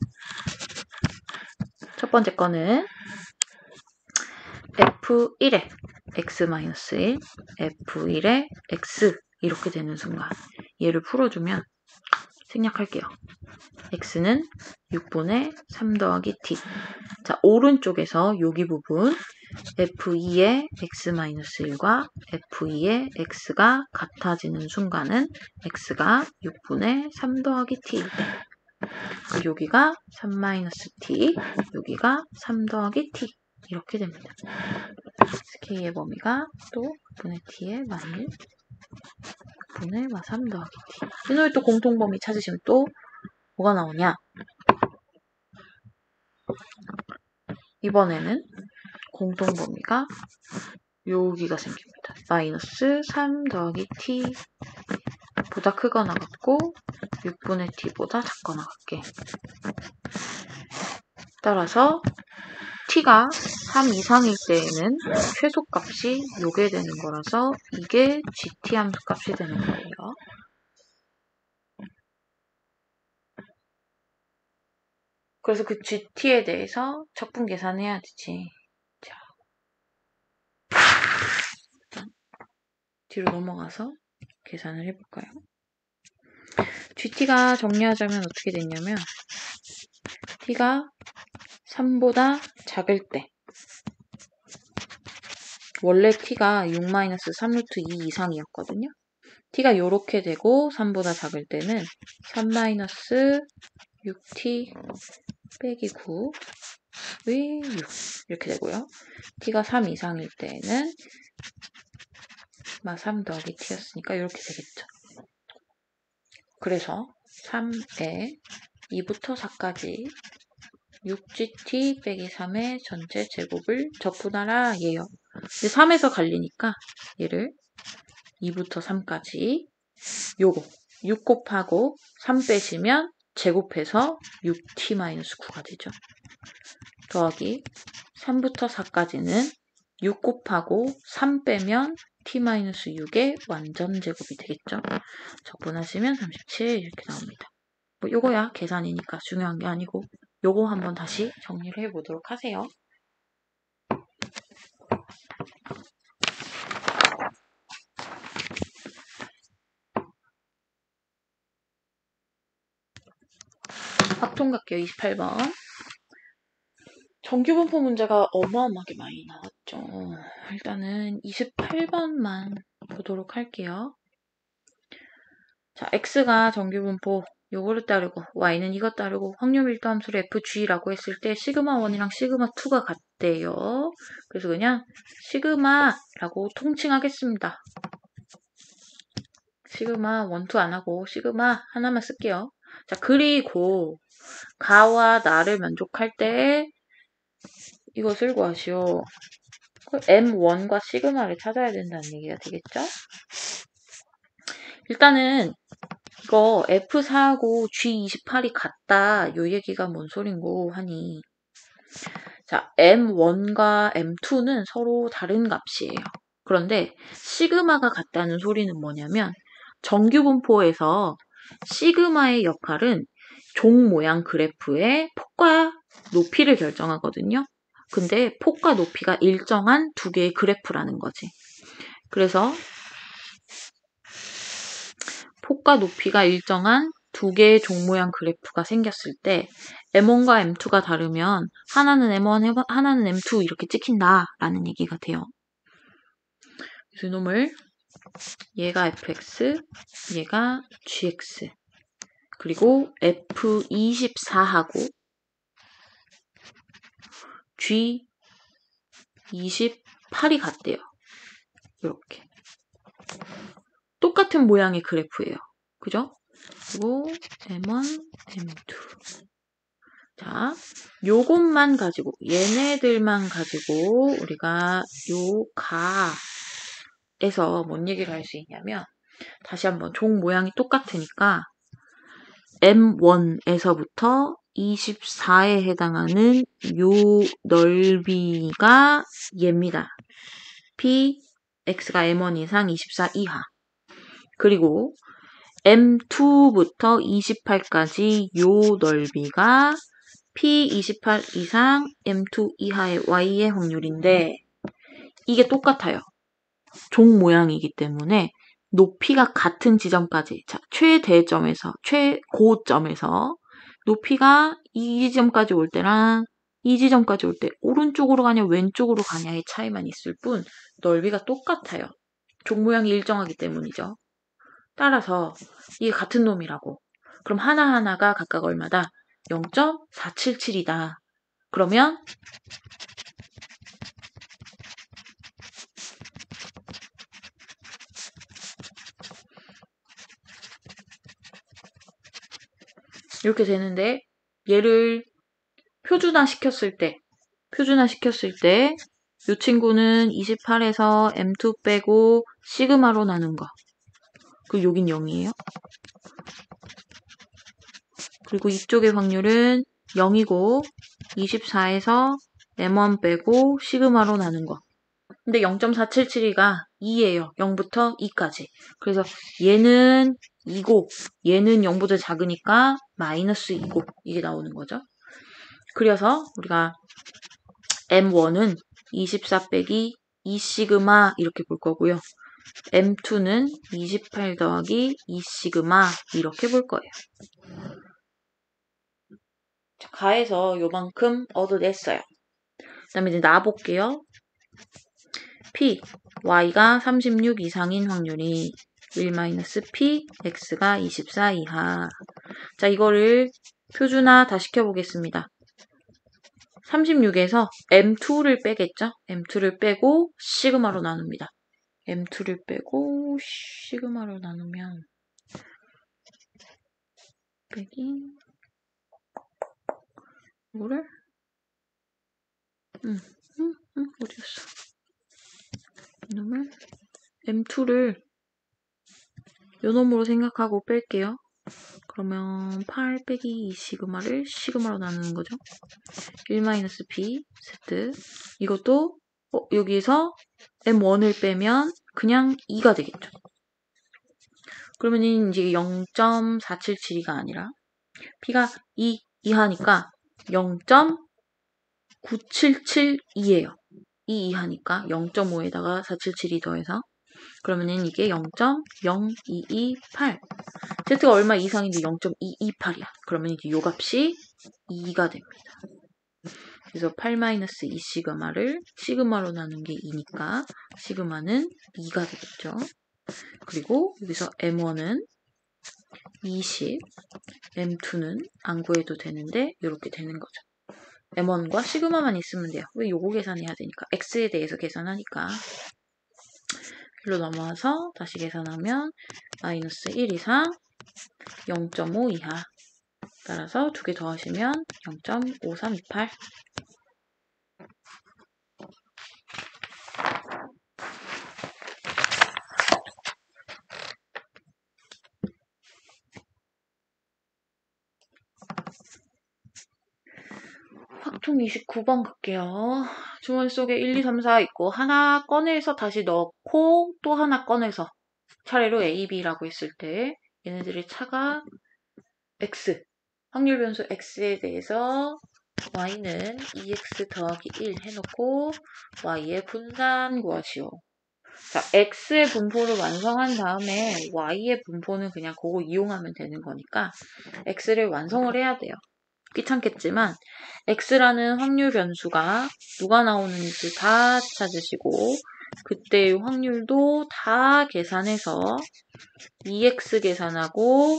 Speaker 1: 첫 번째 거는 F1에 x-1, F1에 x 이렇게 되는 순간 얘를 풀어주면 생략할게요. x는 6분의 3 더하기 t. 자, 오른쪽에서 여기 부분 f2의 x-1과 f2의 x가 같아지는 순간은 x가 6분의 3 더하기 t일 때 여기가 3-t, 여기가 3 더하기 t 이렇게 됩니다. k의 범위가 또 6분의 t의 마일 6분의 3 더하기 t. 이놈의 또 공통범위 찾으시면 또 뭐가 나오냐? 이번에는 공통범위가 여기가 생깁니다. 마이너스 3 더하기 t 보다 크거나 같고 6분의 t보다 작거나 같게. 따라서 t가 3 이상일 때에는 최소값이 요게 되는 거라서 이게 gt 함수 값이 되는 거예요. 그래서 그 gt에 대해서 적분 계산해야 되지. 자, 뒤로 넘어가서 계산을 해볼까요? gt가 정리하자면 어떻게 됐냐면 t가 3보다 작을 때 원래 t가 6-3루트 2 이상이었거든요. t가 이렇게 되고 3보다 작을 때는 3-6t 빼기 9의 6 이렇게 되고요. t가 3 이상일 때는 3 더하기 t였으니까 이렇게 되겠죠. 그래서 3에 2부터 4까지 6gt 빼기 3의 전체 제곱을 적분하라 얘요. 근데 3에서 갈리니까 얘를 2부터 3까지 요거 6 곱하고 3 빼시면 제곱해서 6t-9가 되죠. 더하기 3부터 4까지는 6 곱하고 3 빼면 t-6의 완전 제곱이 되겠죠. 적분하시면 37 이렇게 나옵니다. 뭐 요거야 계산이니까 중요한 게 아니고 요거 한번 다시 정리를 해보도록 하세요. 확통각교 28번 정규분포 문제가 어마어마하게 많이 나왔죠. 있죠? 일단은 28번만 보도록 할게요. 자, x가 정규분포 요거를 따르고 y는 이것 따르고 확률 밀도 함수를 fg라고 했을 때 시그마1이랑 시그마2가 같대요. 그래서 그냥 시그마라고 통칭하겠습니다. 시그마 1, 2 안 하고 시그마 하나만 쓸게요. 자, 그리고 가와 나를 만족할 때 이것을 구하시오. M1과 시그마를 찾아야 된다는 얘기가 되겠죠? 일단은 이거 F4하고 G28이 같다 요 얘기가 뭔 소린고 하니 자, M1과 M2는 서로 다른 값이에요. 그런데 시그마가 같다는 소리는 뭐냐면 정규분포에서 시그마의 역할은 종 모양 그래프의 폭과 높이를 결정하거든요. 근데 폭과 높이가 일정한 두 개의 그래프라는 거지. 그래서 폭과 높이가 일정한 두 개의 종 모양 그래프가 생겼을 때 M1과 M2가 다르면 하나는 M1, 하나는 M2 이렇게 찍힌다라는 얘기가 돼요. 그래서 이놈을 얘가 fx, 얘가 gx 그리고 f24하고 g28이 같대요. 이렇게 똑같은 모양의 그래프예요. 그죠? 그리고 M1, M2 자, 요것만 가지고 얘네들만 가지고 우리가 요 가에서 뭔 얘기를 할 수 있냐면 다시 한번 종 모양이 똑같으니까 M1에서부터 24에 해당하는 요 넓이가 얘입니다. P, X가 M1 이상 24 이하. 그리고 M2부터 28까지 요 넓이가 P28 이상 M2 이하의 Y의 확률인데 이게 똑같아요. 종 모양이기 때문에 높이가 같은 지점까지 자, 최대점에서 최고점에서 높이가 이 지점까지 올 때랑 이 지점까지 올 때 오른쪽으로 가냐 왼쪽으로 가냐의 차이만 있을 뿐 넓이가 똑같아요. 종 모양이 일정하기 때문이죠. 따라서 이게 같은 놈이라고. 그럼 하나하나가 각각 얼마다? 0.477이다. 그러면 이렇게 되는데 얘를 표준화 시켰을 때 이 친구는 28에서 M2 빼고 시그마로 나눈 거. 그리고 여긴 0이에요. 그리고 이쪽의 확률은 0이고 24에서 M1 빼고 시그마로 나눈 거. 근데 0.477이가 2예요. 0부터 2까지. 그래서 얘는 2고 얘는 0보다 작으니까 마이너스 2고 이게 나오는 거죠. 그래서 우리가 M1은 24 빼기 2 시그마 이렇게 볼 거고요. M2는 28 더하기 2 시그마 이렇게 볼 거예요. 자, 가에서 요만큼 얻어냈어요. 그 다음에 이제 놔볼게요. P, Y가 36 이상인 확률이 1-P, X가 24 이하. 자, 이거를 표준화 다 시켜보겠습니다. 36에서 M2를 빼겠죠? M2를 빼고 시그마로 나눕니다. M2를 빼고 시그마로 나누면 빼기 이거를 어디였어? 이놈을 M2를 요 놈으로 생각하고 뺄게요. 그러면 8 빼기 2 시그마를 시그마로 나누는 거죠. 1-P 세트. 이것도 여기서 M1을 빼면 그냥 2가 되겠죠. 그러면 이제 0.477이가 아니라 P가 2 이하니까 0.9772예요. 2 이하니까 0.5에다가 477이 더해서 그러면 이게 0.0228 Z가 얼마 이상인데 0.228이야. 그러면 이제 요 값이 2가 됩니다. 그래서 8-2 시그마를 시그마로 나눈 게 2니까 시그마는 2가 되겠죠. 그리고 여기서 M1은 20, M2는 안 구해도 되는데 이렇게 되는 거죠. M1과 시그마만 있으면 돼요. 왜 요거 계산해야 되니까. X에 대해서 계산하니까. 일로 넘어와서 다시 계산하면 마이너스 1 이상 0.5 이하. 따라서 두 개 더하시면 0.5328. 확통 29번 갈게요. 주머니 속에 1, 2, 3, 4 있고 하나 꺼내서 다시 넣고 또 하나 꺼내서 차례로 A, B라고 했을 때 얘네들의 차가 X, 확률 변수 X에 대해서 Y는 2X 더하기 1 해놓고 Y의 분산 구하시오. 자, X의 분포를 완성한 다음에 Y의 분포는 그냥 그거 이용하면 되는 거니까 X를 완성을 해야 돼요. 귀찮겠지만 X라는 확률 변수가 누가 나오는지 다 찾으시고 그때의 확률도 다 계산해서 2x 계산하고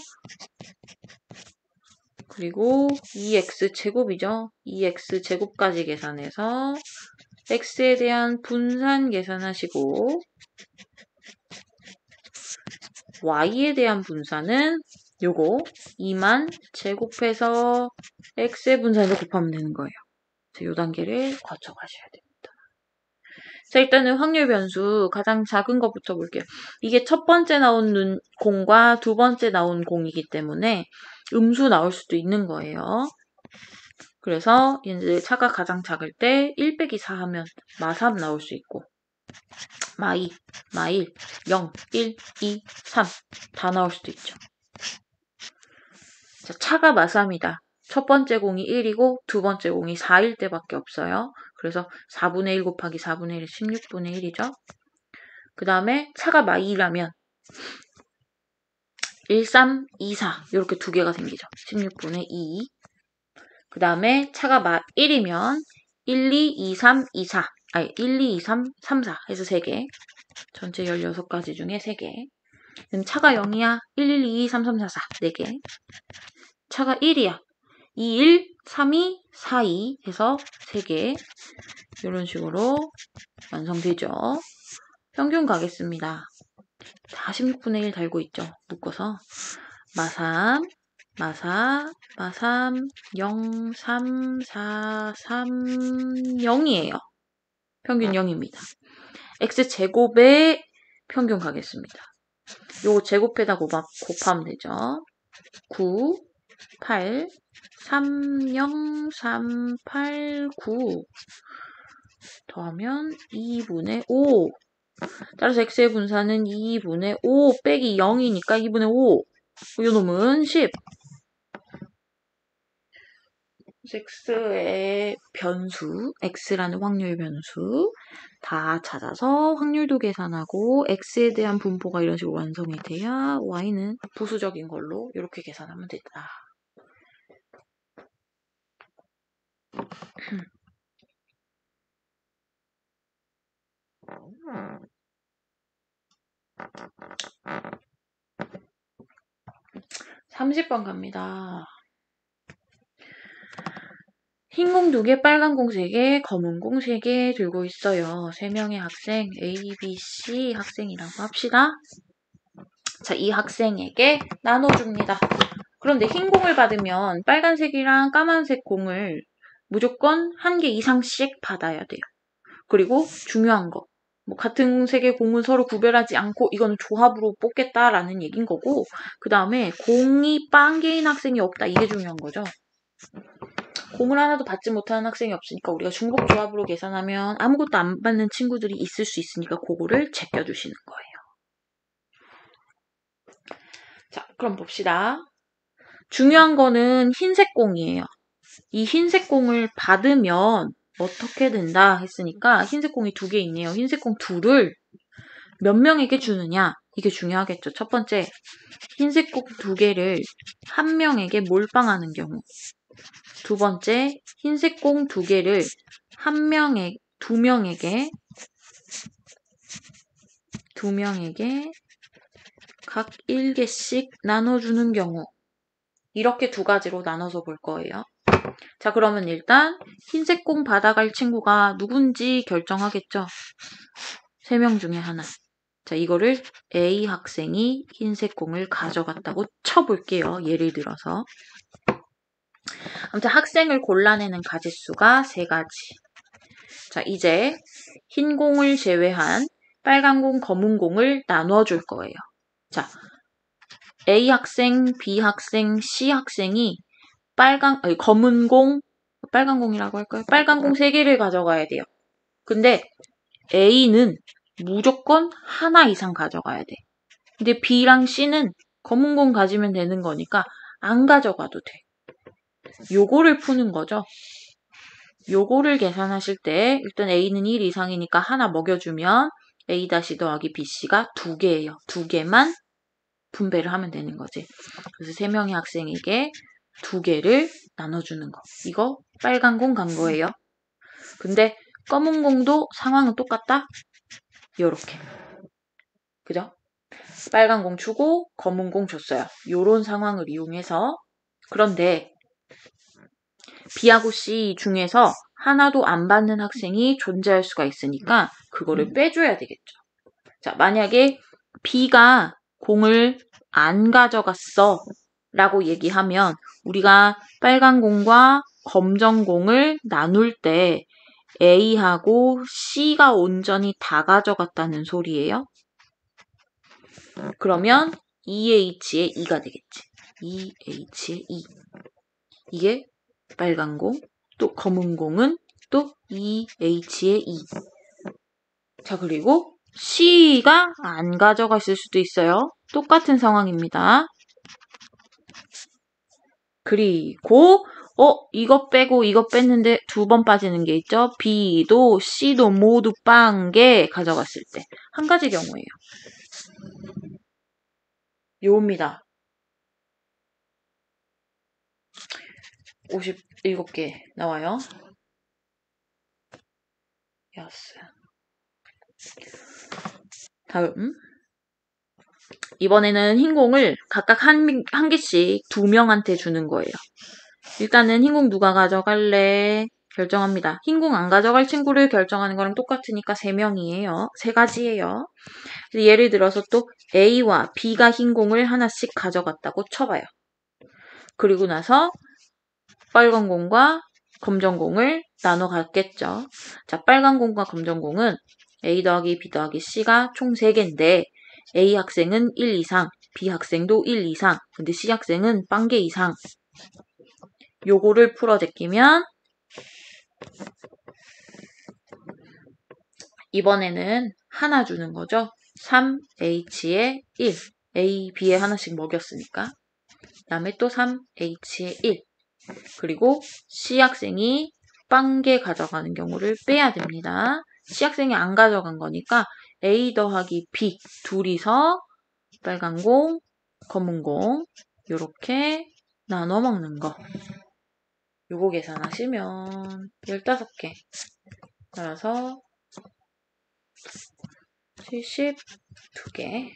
Speaker 1: 그리고 2x 제곱이죠. 2x 제곱까지 계산해서 x에 대한 분산 계산하시고 y에 대한 분산은 요거 2만 제곱해서 x의 분산을 곱하면 되는 거예요. 요 단계를 거쳐 가셔야 됩니다. 자, 일단은 확률 변수 가장 작은 것부터 볼게요. 이게 첫 번째 나온 공과 두 번째 나온 공이기 때문에 음수 나올 수도 있는 거예요. 그래서 이제 차가 가장 작을 때 1 빼기 4 하면 마3 나올 수 있고 마2, 마1, 0, 1, 2, 3 다 나올 수도 있죠. 자, 차가 마3이다. 첫 번째 공이 1이고 두 번째 공이 4일 때밖에 없어요. 그래서 4분의 1 곱하기 4분의 1이 16분의 1이죠. 그 다음에 차가 마2라면 1, 3, 2, 4 이렇게 두 개가 생기죠. 16분의 2. 그 다음에 차가 마1이면 1, 2, 2, 3, 2, 4 아니 1, 2, 2, 3, 3, 4 해서 3개. 전체 16가지 중에 3개. 그럼 차가 0이야. 1, 1, 2, 3, 3, 4, 4 4개. 차가 1이야. 2, 1, 3, 2, 4, 2 해서 3개. 이런 식으로 완성되죠. 평균 가겠습니다. 다 16분의 1 달고 있죠. 묶어서 마3, 마4, 마3, 0, 3, 4, 3, 0이에요. 평균 0입니다. x제곱에 평균 가겠습니다. 요거 제곱에다 곱하면 되죠. 9, 8, 3, 0, 3, 8, 9 더하면 2분의 5. 따라서 x의 분산은 2분의 5 빼기 0이니까 2분의 5. 요 놈은 10. x의 변수, x라는 확률 변수 다 찾아서 확률도 계산하고 x에 대한 분포가 이런 식으로 완성이 돼야 y는 부수적인 걸로 이렇게 계산하면 된다. 30번 갑니다. 흰 공 2개, 빨간 공 3개, 검은 공 3개 들고 있어요. 3명의 학생 A, B, C 학생이라고 합시다. 자, 이 학생에게 나눠줍니다. 그런데 흰 공을 받으면 빨간색이랑 까만색 공을 무조건 1개 이상씩 받아야 돼요. 그리고 중요한 거. 뭐 같은 색의 공은 서로 구별하지 않고 이거는 조합으로 뽑겠다라는 얘기인 거고 그 다음에 공이 빵 개인 학생이 없다. 이게 중요한 거죠. 공을 하나도 받지 못하는 학생이 없으니까 우리가 중복 조합으로 계산하면 아무것도 안 받는 친구들이 있을 수 있으니까 그거를 제껴주시는 거예요. 자, 그럼 봅시다. 중요한 거는 흰색 공이에요. 이 흰색 공을 받으면 어떻게 된다 했으니까 흰색 공이 2개 있네요. 흰색 공 2를 몇 명에게 주느냐? 이게 중요하겠죠. 첫 번째, 흰색 공 2개를 한 명에게 몰빵하는 경우. 두 번째, 흰색 공 2개를 두 명에게 각 1개씩 나눠주는 경우. 이렇게 2가지로 나눠서 볼 거예요. 자, 그러면 일단 흰색 공 받아갈 친구가 누군지 결정하겠죠? 3명 중에 하나. 자, 이거를 A 학생이 흰색 공을 가져갔다고 쳐볼게요. 예를 들어서. 아무튼 학생을 골라내는 가짓수가 3가지. 자, 이제 흰 공을 제외한 빨간 공, 검은 공을 나눠줄 거예요. 자, A 학생, B 학생, C 학생이 검은 공, 빨간 공이라고 할까요? 빨간 공 3개를 가져가야 돼요. 근데 A는 무조건 하나 이상 가져가야 돼. 근데 B랑 C는 검은 공 가지면 되는 거니까 안 가져가도 돼. 요거를 푸는 거죠. 요거를 계산하실 때 일단 A는 1 이상이니까 하나 먹여주면 A 다시 더하기 BC가 2개예요. 2개만 분배를 하면 되는 거지. 그래서 3명의 학생에게 2개를 나눠주는 거. 이거 빨간 공 간 거예요. 근데 검은 공도 상황은 똑같다? 요렇게. 그죠? 빨간 공 주고 검은 공 줬어요. 요런 상황을 이용해서. 그런데 B하고 C 중에서 하나도 안 받는 학생이 존재할 수가 있으니까 그거를 빼줘야 되겠죠. 자, 만약에 B가 공을 안 가져갔어 라고 얘기하면 우리가 빨간 공과 검정 공을 나눌 때 A하고 C가 온전히 다 가져갔다는 소리예요. 그러면 2H의 2가 되겠지. 2H의 2. 이게 빨간 공, 또 검은 공은 또 2H의 2. 자, 그리고 C가 안 가져갔을 수도 있어요. 똑같은 상황입니다. 그리고 이거 빼고 이거 뺐는데 2번 빠지는 게 있죠. B도 C도 모두 빵개 가져갔을 때. 한 가지 경우예요. 요겁니다. 57개 나와요. 예스. 다음. 이번에는 흰 공을 각각 한 개씩 2명한테 주는 거예요. 일단은 흰 공 누가 가져갈래? 결정합니다. 흰 공 안 가져갈 친구를 결정하는 거랑 똑같으니까 3명이에요. 3가지예요. 예를 들어서 또 A와 B가 흰 공을 하나씩 가져갔다고 쳐봐요. 그리고 나서 빨간 공과 검정 공을 나눠 갔겠죠. 자, 빨간 공과 검정 공은 A 더하기 B 더하기 C가 총 3개인데 A 학생은 1 이상, B 학생도 1 이상, 근데 C 학생은 빵개 이상. 요거를 풀어 제끼면 이번에는 하나 주는 거죠. 3H에 1. A, B에 하나씩 먹였으니까. 그 다음에 또 3H에 1. 그리고 C 학생이 빵개 가져가는 경우를 빼야 됩니다. C 학생이 안 가져간 거니까 A 더하기 B 둘이서 빨간 공, 검은 공 요렇게 나눠 먹는 거. 요거 계산하시면 15개. 따라서 72개.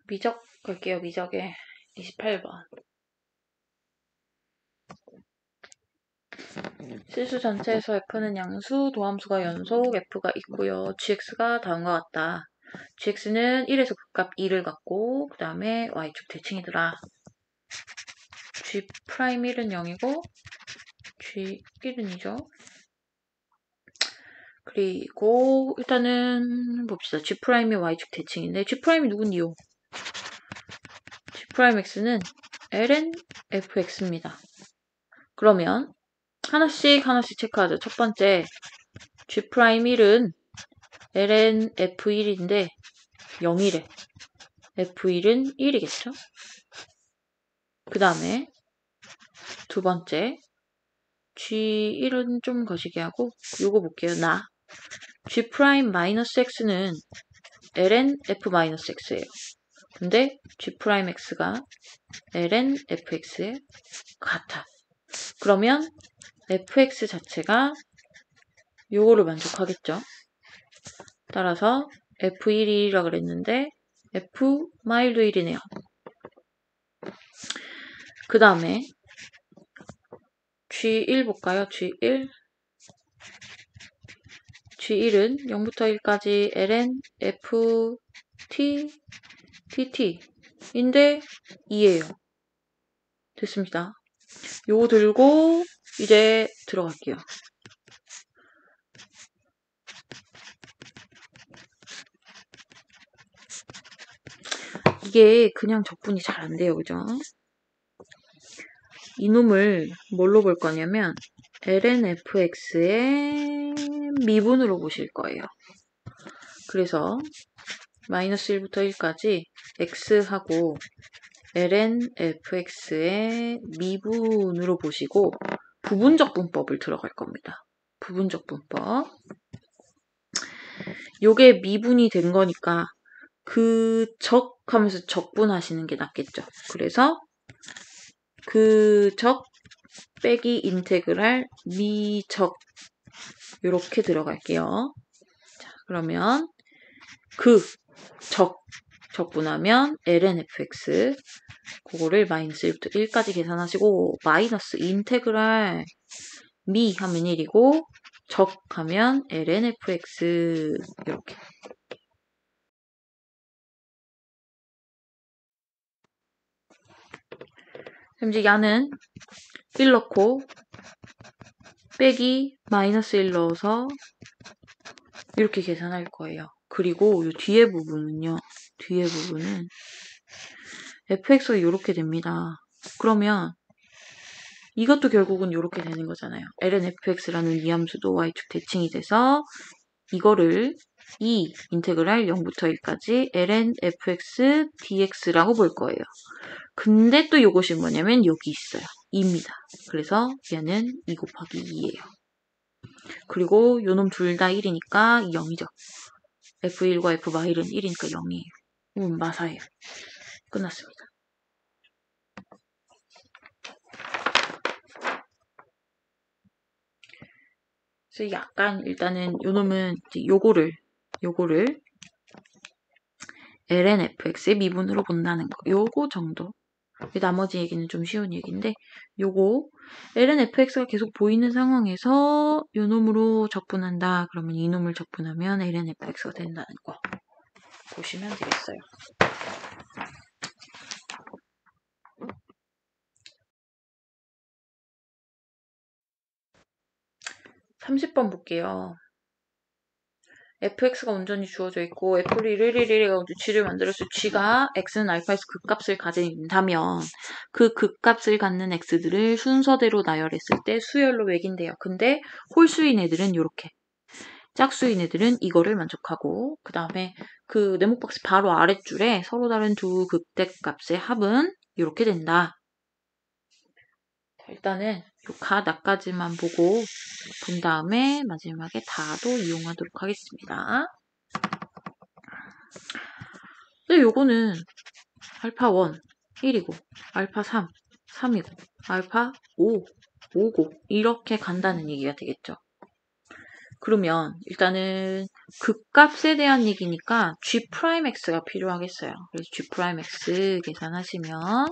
Speaker 1: 미적 갈게요. 미적에 28번. 실수 전체에서 F는 양수, 도함수가 연속, F가 있고요. GX가 다음과 같다. GX는 1에서 극값 2를 갖고 그 다음에 Y축 대칭이더라. G'1은 0이고 G1은 2죠. 그리고 일단은 봅시다. G'이 Y축 대칭인데 G'이 누군디요? G'X는 ln fx입니다. 그러면 하나씩 체크하죠. 첫 번째 G'1은 ln f1인데 0이래. f1은 1이겠죠? 그 다음에 두 번째 G1은 좀 거시기 하고 요거 볼게요. G'-x는 ln f-x예요. 근데 G'x가 ln fx에 같아. 그러면 fx 자체가 요거를 만족하겠죠. 따라서 f1이라 그랬는데 f-1이네요. 그 다음에 G1 볼까요? G1은 0부터 1까지 ln f tt인데 2예요. 됐습니다. 요거 들고 이제 들어갈게요. 이게 그냥 적분이 잘 안 돼요. 그죠? 이놈을 뭘로 볼 거냐면 ln fx의 미분으로 보실 거예요. 그래서 마이너스 1부터 1까지 x하고 ln fx의 미분으로 보시고 부분적 분법을 들어갈 겁니다. 부분적 분법. 요게 미분이 된 거니까 그 적 하면서 적분하시는 게 낫겠죠. 그래서 그 적 빼기 인테그랄 미적 요렇게 들어갈게요. 자, 그러면 그 적분하면 ln fx 그거를 마이너스 1부터 1까지 계산하시고 마이너스 인테그랄 미 하면 1이고 적 하면 ln fx 이렇게. 그럼 이제 야는 1 넣고 빼기 마이너스 1 넣어서 이렇게 계산할 거예요. 그리고 이 뒤에 부분은요. 뒤에 부분은 fx가 이렇게 됩니다. 그러면 이것도 결국은 이렇게 되는 거잖아요. ln fx라는 이 함수도 y축 대칭이 돼서 이거를 이 인테그랄 0부터 1까지 ln fx dx라고 볼 거예요. 근데 또 이것이 뭐냐면 여기 있어요. 2입니다. 그래서 얘는 2 곱하기 2예요. 그리고 요놈 둘 다 1이니까 0이죠. f1과 f-1은 1이니까 0이에요. 마사예요. 끝났습니다. 그래서 약간 일단은 요놈은 요거를 ln fx의 미분으로 본다는 거. 요거 정도. 나머지 얘기는 좀 쉬운 얘기인데 요거 ln fx가 계속 보이는 상황에서 요 놈으로 적분한다. 그러면 이 놈을 적분하면 ln fx가 된다는 거 보시면 되겠어요. (30번) 볼게요. fx가 온전히 주어져 있고 f를 111이가 g를 만들었을 때 g가 x는 알파에서 극값을 가진다면 그 극값을 갖는 x들을 순서대로 나열했을 때 수열로 매긴대요. 근데 홀수인 애들은 이렇게 짝수인 애들은 이거를 만족하고 그 다음에 그 네모박스 바로 아랫줄에 서로 다른 두 극대값의 합은 이렇게 된다. 일단은 가 나까지만 보고 본 다음에 마지막에 다도 이용하도록 하겠습니다. 근데 요거는 알파 1, 1이고 알파 3, 3이고 알파 5, 5고 이렇게 간다는 얘기가 되겠죠. 그러면 일단은 극값에 대한 얘기니까 G'X가 필요하겠어요. 그래서 G'X 계산하시면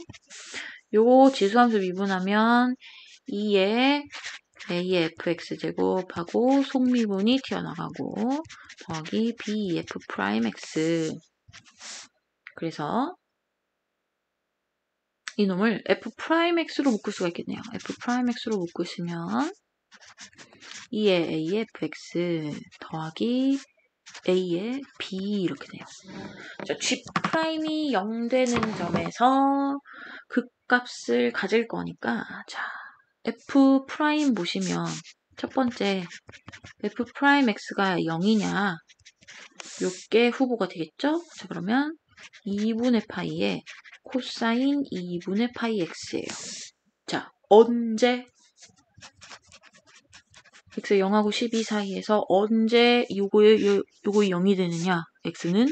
Speaker 1: 요거 지수함수 미분하면 2에 A의 fx제곱하고 속미분이 튀어나가고 더하기 BF'X 그래서 이놈을 F'X로 묶을 수가 있겠네요. F'X로 묶으시면 2의 a의 fx 더하기 a의 b 이렇게 돼요. 자, G'이 0 되는 점에서 극값을 가질 거니까 자, F' 보시면 첫 번째 F' X가 0이냐 요게 후보가 되겠죠? 자, 그러면 2분의 파이에 코사인 2분의 파이 X예요. 자, 언제 X 0하고 12 사이에서 언제 요거의 0이 되느냐? X는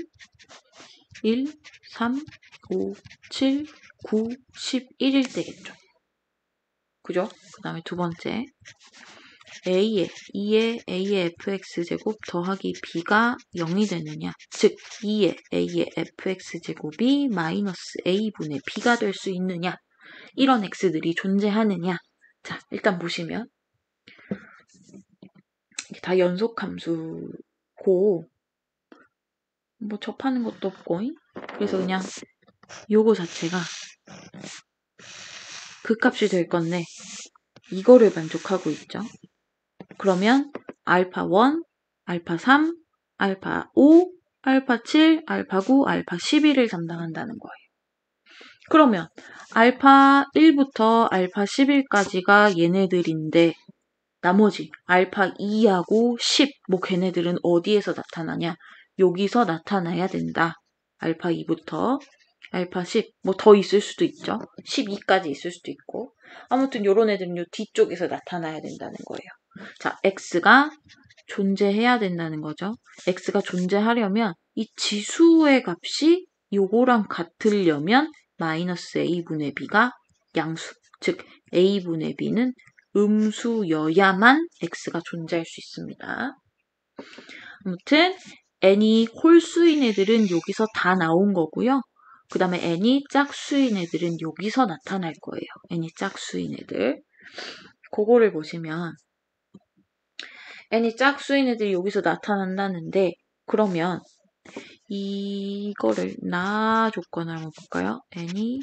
Speaker 1: 1, 3, 5, 7, 9, 11일 때겠죠. 그죠? 그 다음에 두 번째 A의 2의 A의 fx제곱 더하기 B가 0이 되느냐? 즉 2의 A의 fx제곱이 마이너스 A분의 B가 될 수 있느냐? 이런 X들이 존재하느냐? 자, 일단 보시면 다 연속함수고 뭐 접하는 것도 없고 그래서 그냥 요거 자체가 극값이 될 건데 이거를 만족하고 있죠. 그러면 알파 1, 알파 3, 알파 5, 알파 7, 알파 9, 알파 11을 담당한다는 거예요. 그러면 알파 1부터 알파 11까지가 얘네들인데 나머지 알파 2하고 10, 뭐 걔네들은 어디에서 나타나냐? 여기서 나타나야 된다. 알파 2부터 알파 10, 뭐 더 있을 수도 있죠. 12까지 있을 수도 있고. 아무튼 요런 애들은 요 뒤쪽에서 나타나야 된다는 거예요. 자, X가 존재해야 된다는 거죠. X가 존재하려면 이 지수의 값이 요거랑 같으려면 마이너스 A분의 B가 양수, 즉 A분의 B는 음수여야만 X가 존재할 수 있습니다. 아무튼 n이 홀수인 애들은 여기서 다 나온 거고요. 그 다음에 n이 짝수인 애들은 여기서 나타날 거예요. n이 짝수인 애들. 그거를 보시면 n이 짝수인 애들이 여기서 나타난다는데 그러면 이거를 나 조건을 한번 볼까요? n이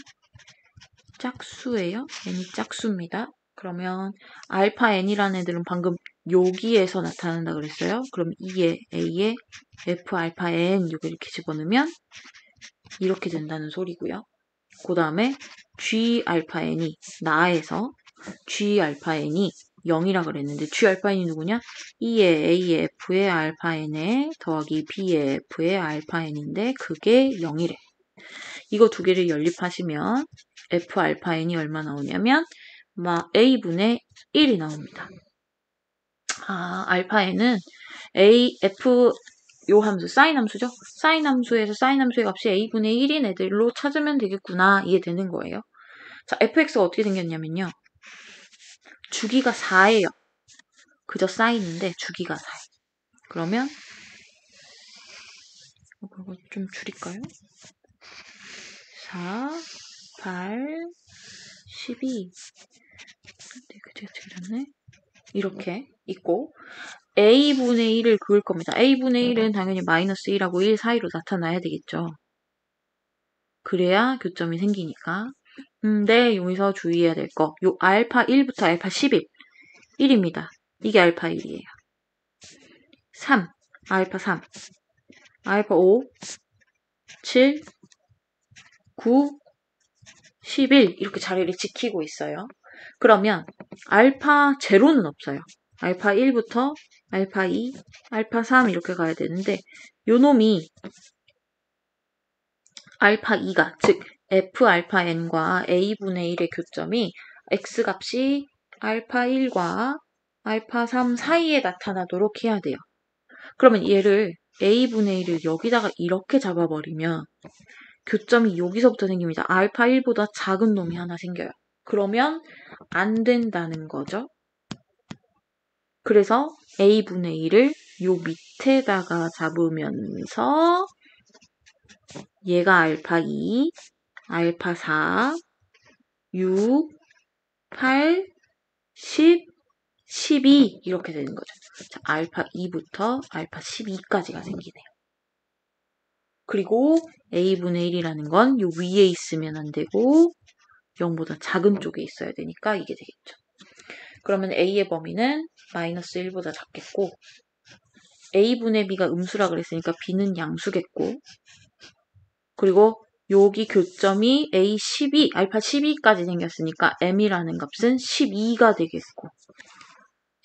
Speaker 1: 짝수예요. n이 짝수입니다. 그러면 알파 n이라는 애들은 방금 여기에서 나타난다 그랬어요. 그럼 2의 a의 f 알파 n 요거 이렇게 집어넣으면 이렇게 된다는 소리고요. 그 다음에 g 알파 n이 나에서 g 알파 n이 0이라 그랬는데 g 알파 n이 누구냐? 2의 a의 f의 알파 n에 더하기 b의 f의 알파 n인데 그게 0이래. 이거 두 개를 연립하시면 f 알파 n이 얼마 나오냐면 a분의 1이 나옵니다. 알파 n은 f 요 함수 사인 함수죠. 사인 함수에서 사인 함수의 값이 a분의 1인 애들로 찾으면 되겠구나. 이해되는 거예요. 자, fx가 어떻게 생겼냐면요. 주기가 4예요. 그저 사인인데 주기가 4예요. 그러면 이거 좀 줄일까요? 4, 8, 12 제가 줄였네. 이렇게 있고 a분의 1을 그을 겁니다. a분의 1은 당연히 마이너스 1하고 1 사이로 나타나야 되겠죠. 그래야 교점이 생기니까. 근데 여기서 주의해야 될 거. 요 알파 1부터 알파 11. 1입니다. 이게 알파 1이에요. 3. 알파 3. 알파 5. 7. 9. 11. 이렇게 자리를 지키고 있어요. 그러면 알파 제로는 없어요. 알파 1부터 알파 2, 알파 3 이렇게 가야 되는데 요 놈이 알파 2가 즉 f 알파 n과 a분의 1의 교점이 x값이 알파 1과 알파 3 사이에 나타나도록 해야 돼요. 그러면 얘를 a분의 1을 여기다가 이렇게 잡아버리면 교점이 여기서부터 생깁니다. 알파 1보다 작은 놈이 하나 생겨요. 그러면 안 된다는 거죠. 그래서 a분의 1을 요 밑에다가 잡으면서 얘가 알파 2, 알파 4, 6, 8, 10, 12 이렇게 되는 거죠. 자, 알파 2부터 알파 12까지가 생기네요. 그리고 a분의 1이라는 건 요 위에 있으면 안 되고 0보다 작은 쪽에 있어야 되니까 이게 되겠죠. 그러면 A의 범위는 마이너스 1보다 작겠고 A분의 B가 음수라 그랬으니까 B는 양수겠고 그리고 여기 교점이 A12, 알파 12까지 생겼으니까 M이라는 값은 12가 되겠고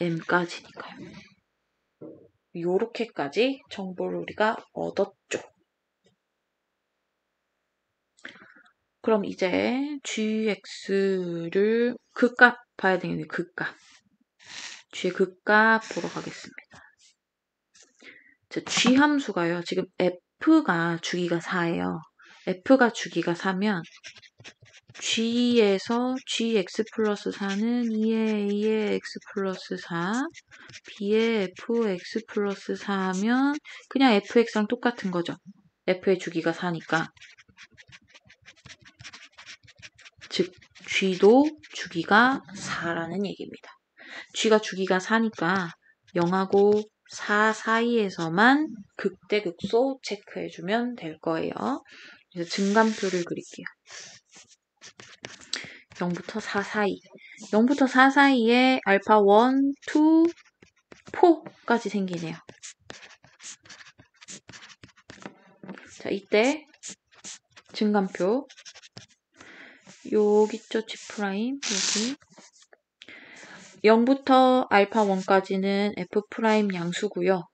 Speaker 1: M까지니까요. 요렇게까지 정보를 우리가 얻었죠. 그럼 이제 gx를 극값 봐야 되겠네요. 극값. g의 극값 보러 가겠습니다. 자, g 함수가요. 지금 f가 주기가 4예요. f가 주기가 4면 g에서 gx 플러스 4는 2의 a의 x 플러스 4, b의 fx 플러스 4 하면 그냥 fx랑 똑같은 거죠. f의 주기가 4니까. 즉 g도 주기가 4라는 얘기입니다. g가 주기가 4니까 0하고 4 사이에서만 극대극소 체크해주면 될 거예요. 그래서 증감표를 그릴게요. 0부터 4 사이. 0부터 4 사이에 알파 1, 2, 4까지 생기네요. 자, 이때 증감표 여기 있죠? G', 여기 0부터 알파 1까지는 F' 양수고요.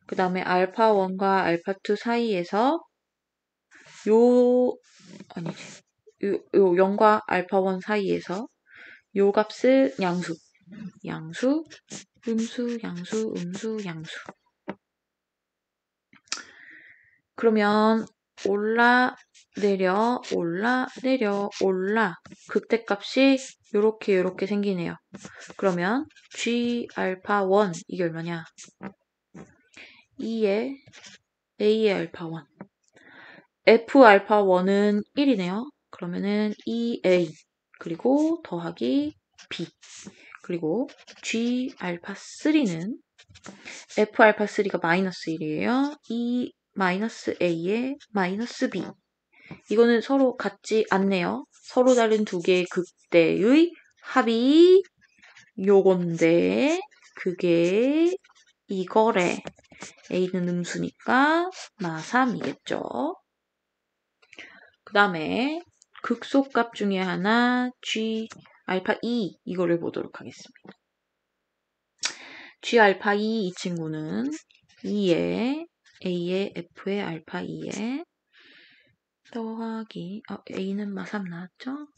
Speaker 1: 그 다음에 알파 1과 알파 2 사이에서 아니지. 요 0과 알파 1 사이에서 요 값을 양수, 음수, 양수, 음수, 양수. 그러면 올라, 내려, 올라, 내려, 올라. 극대값이 요렇게 생기네요. 그러면 G 알파 1 이게 얼마냐? 2의 A의 알파 1. F 알파 1은 1이네요. 그러면은 2A 그리고 더하기 B 그리고 G 알파 3는 F 알파 3가 마이너스 1이에요. 2 마이너스 A의 마이너스 B. 이거는 서로 같지 않네요. 서로 다른 두 개의 극대의 합이 요건데 그게 이거래. A는 음수니까 마3이겠죠. 그 다음에 극소값 중에 하나 G 알파 2 이거를 보도록 하겠습니다. G 알파 2 이 친구는 2의 A의 F의 알파 2에 더하기 A는 마3 나왔죠?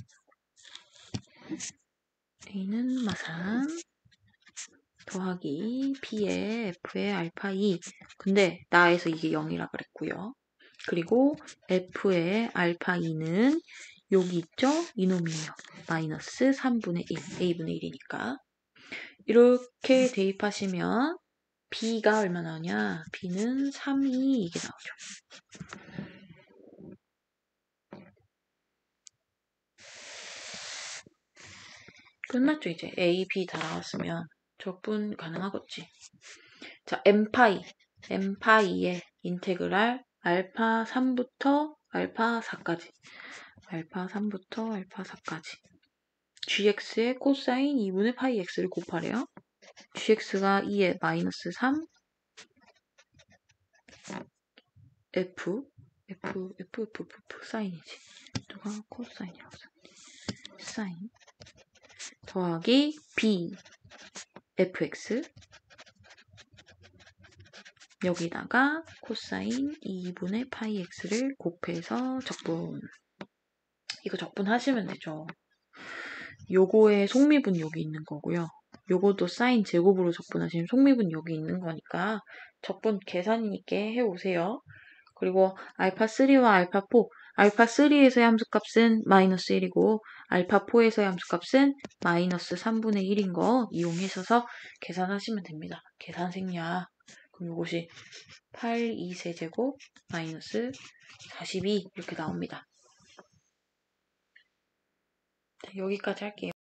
Speaker 1: A는 마3 더하기 B의 F의 알파 2 근데 나에서 이게 0이라 그랬고요. 그리고 F의 알파 2는 여기 있죠? 이놈이에요. 마이너스 3분의 1, A분의 1이니까. 이렇게 대입하시면 B가 얼마 나오냐? B는 3, 2 이게 나오죠. 끝났죠, 이제. A, B 다 나왔으면 적분 가능하겠지. 자, M파이의 인테그랄 알파 3부터 알파 4까지. 알파 3부터 알파 4까지. gx의 코사인 2분의 파이 x를 곱하래요. gx가 2의 마이너스 3 f 사인이지. 누가 코사인이라고 썼니? 사인 더하기 b fx 여기다가 코사인 2분의 파이 x를 곱해서 적분. 이거 적분하시면 되죠. 요거의 속미분 여기 있는 거고요. 요것도 사인 제곱으로 적분하시면 속미분 여기 있는 거니까 적분 계산 있게 해오세요. 그리고 알파 3와 알파 4, 알파 3에서의 함수값은 마이너스 1이고 알파 4에서의 함수값은 마이너스 3분의 1인 거 이용하셔서 계산하시면 됩니다. 계산 생략. 그럼 이것이 8, 2세제곱 마이너스 42 이렇게 나옵니다. 여기까지 할게요.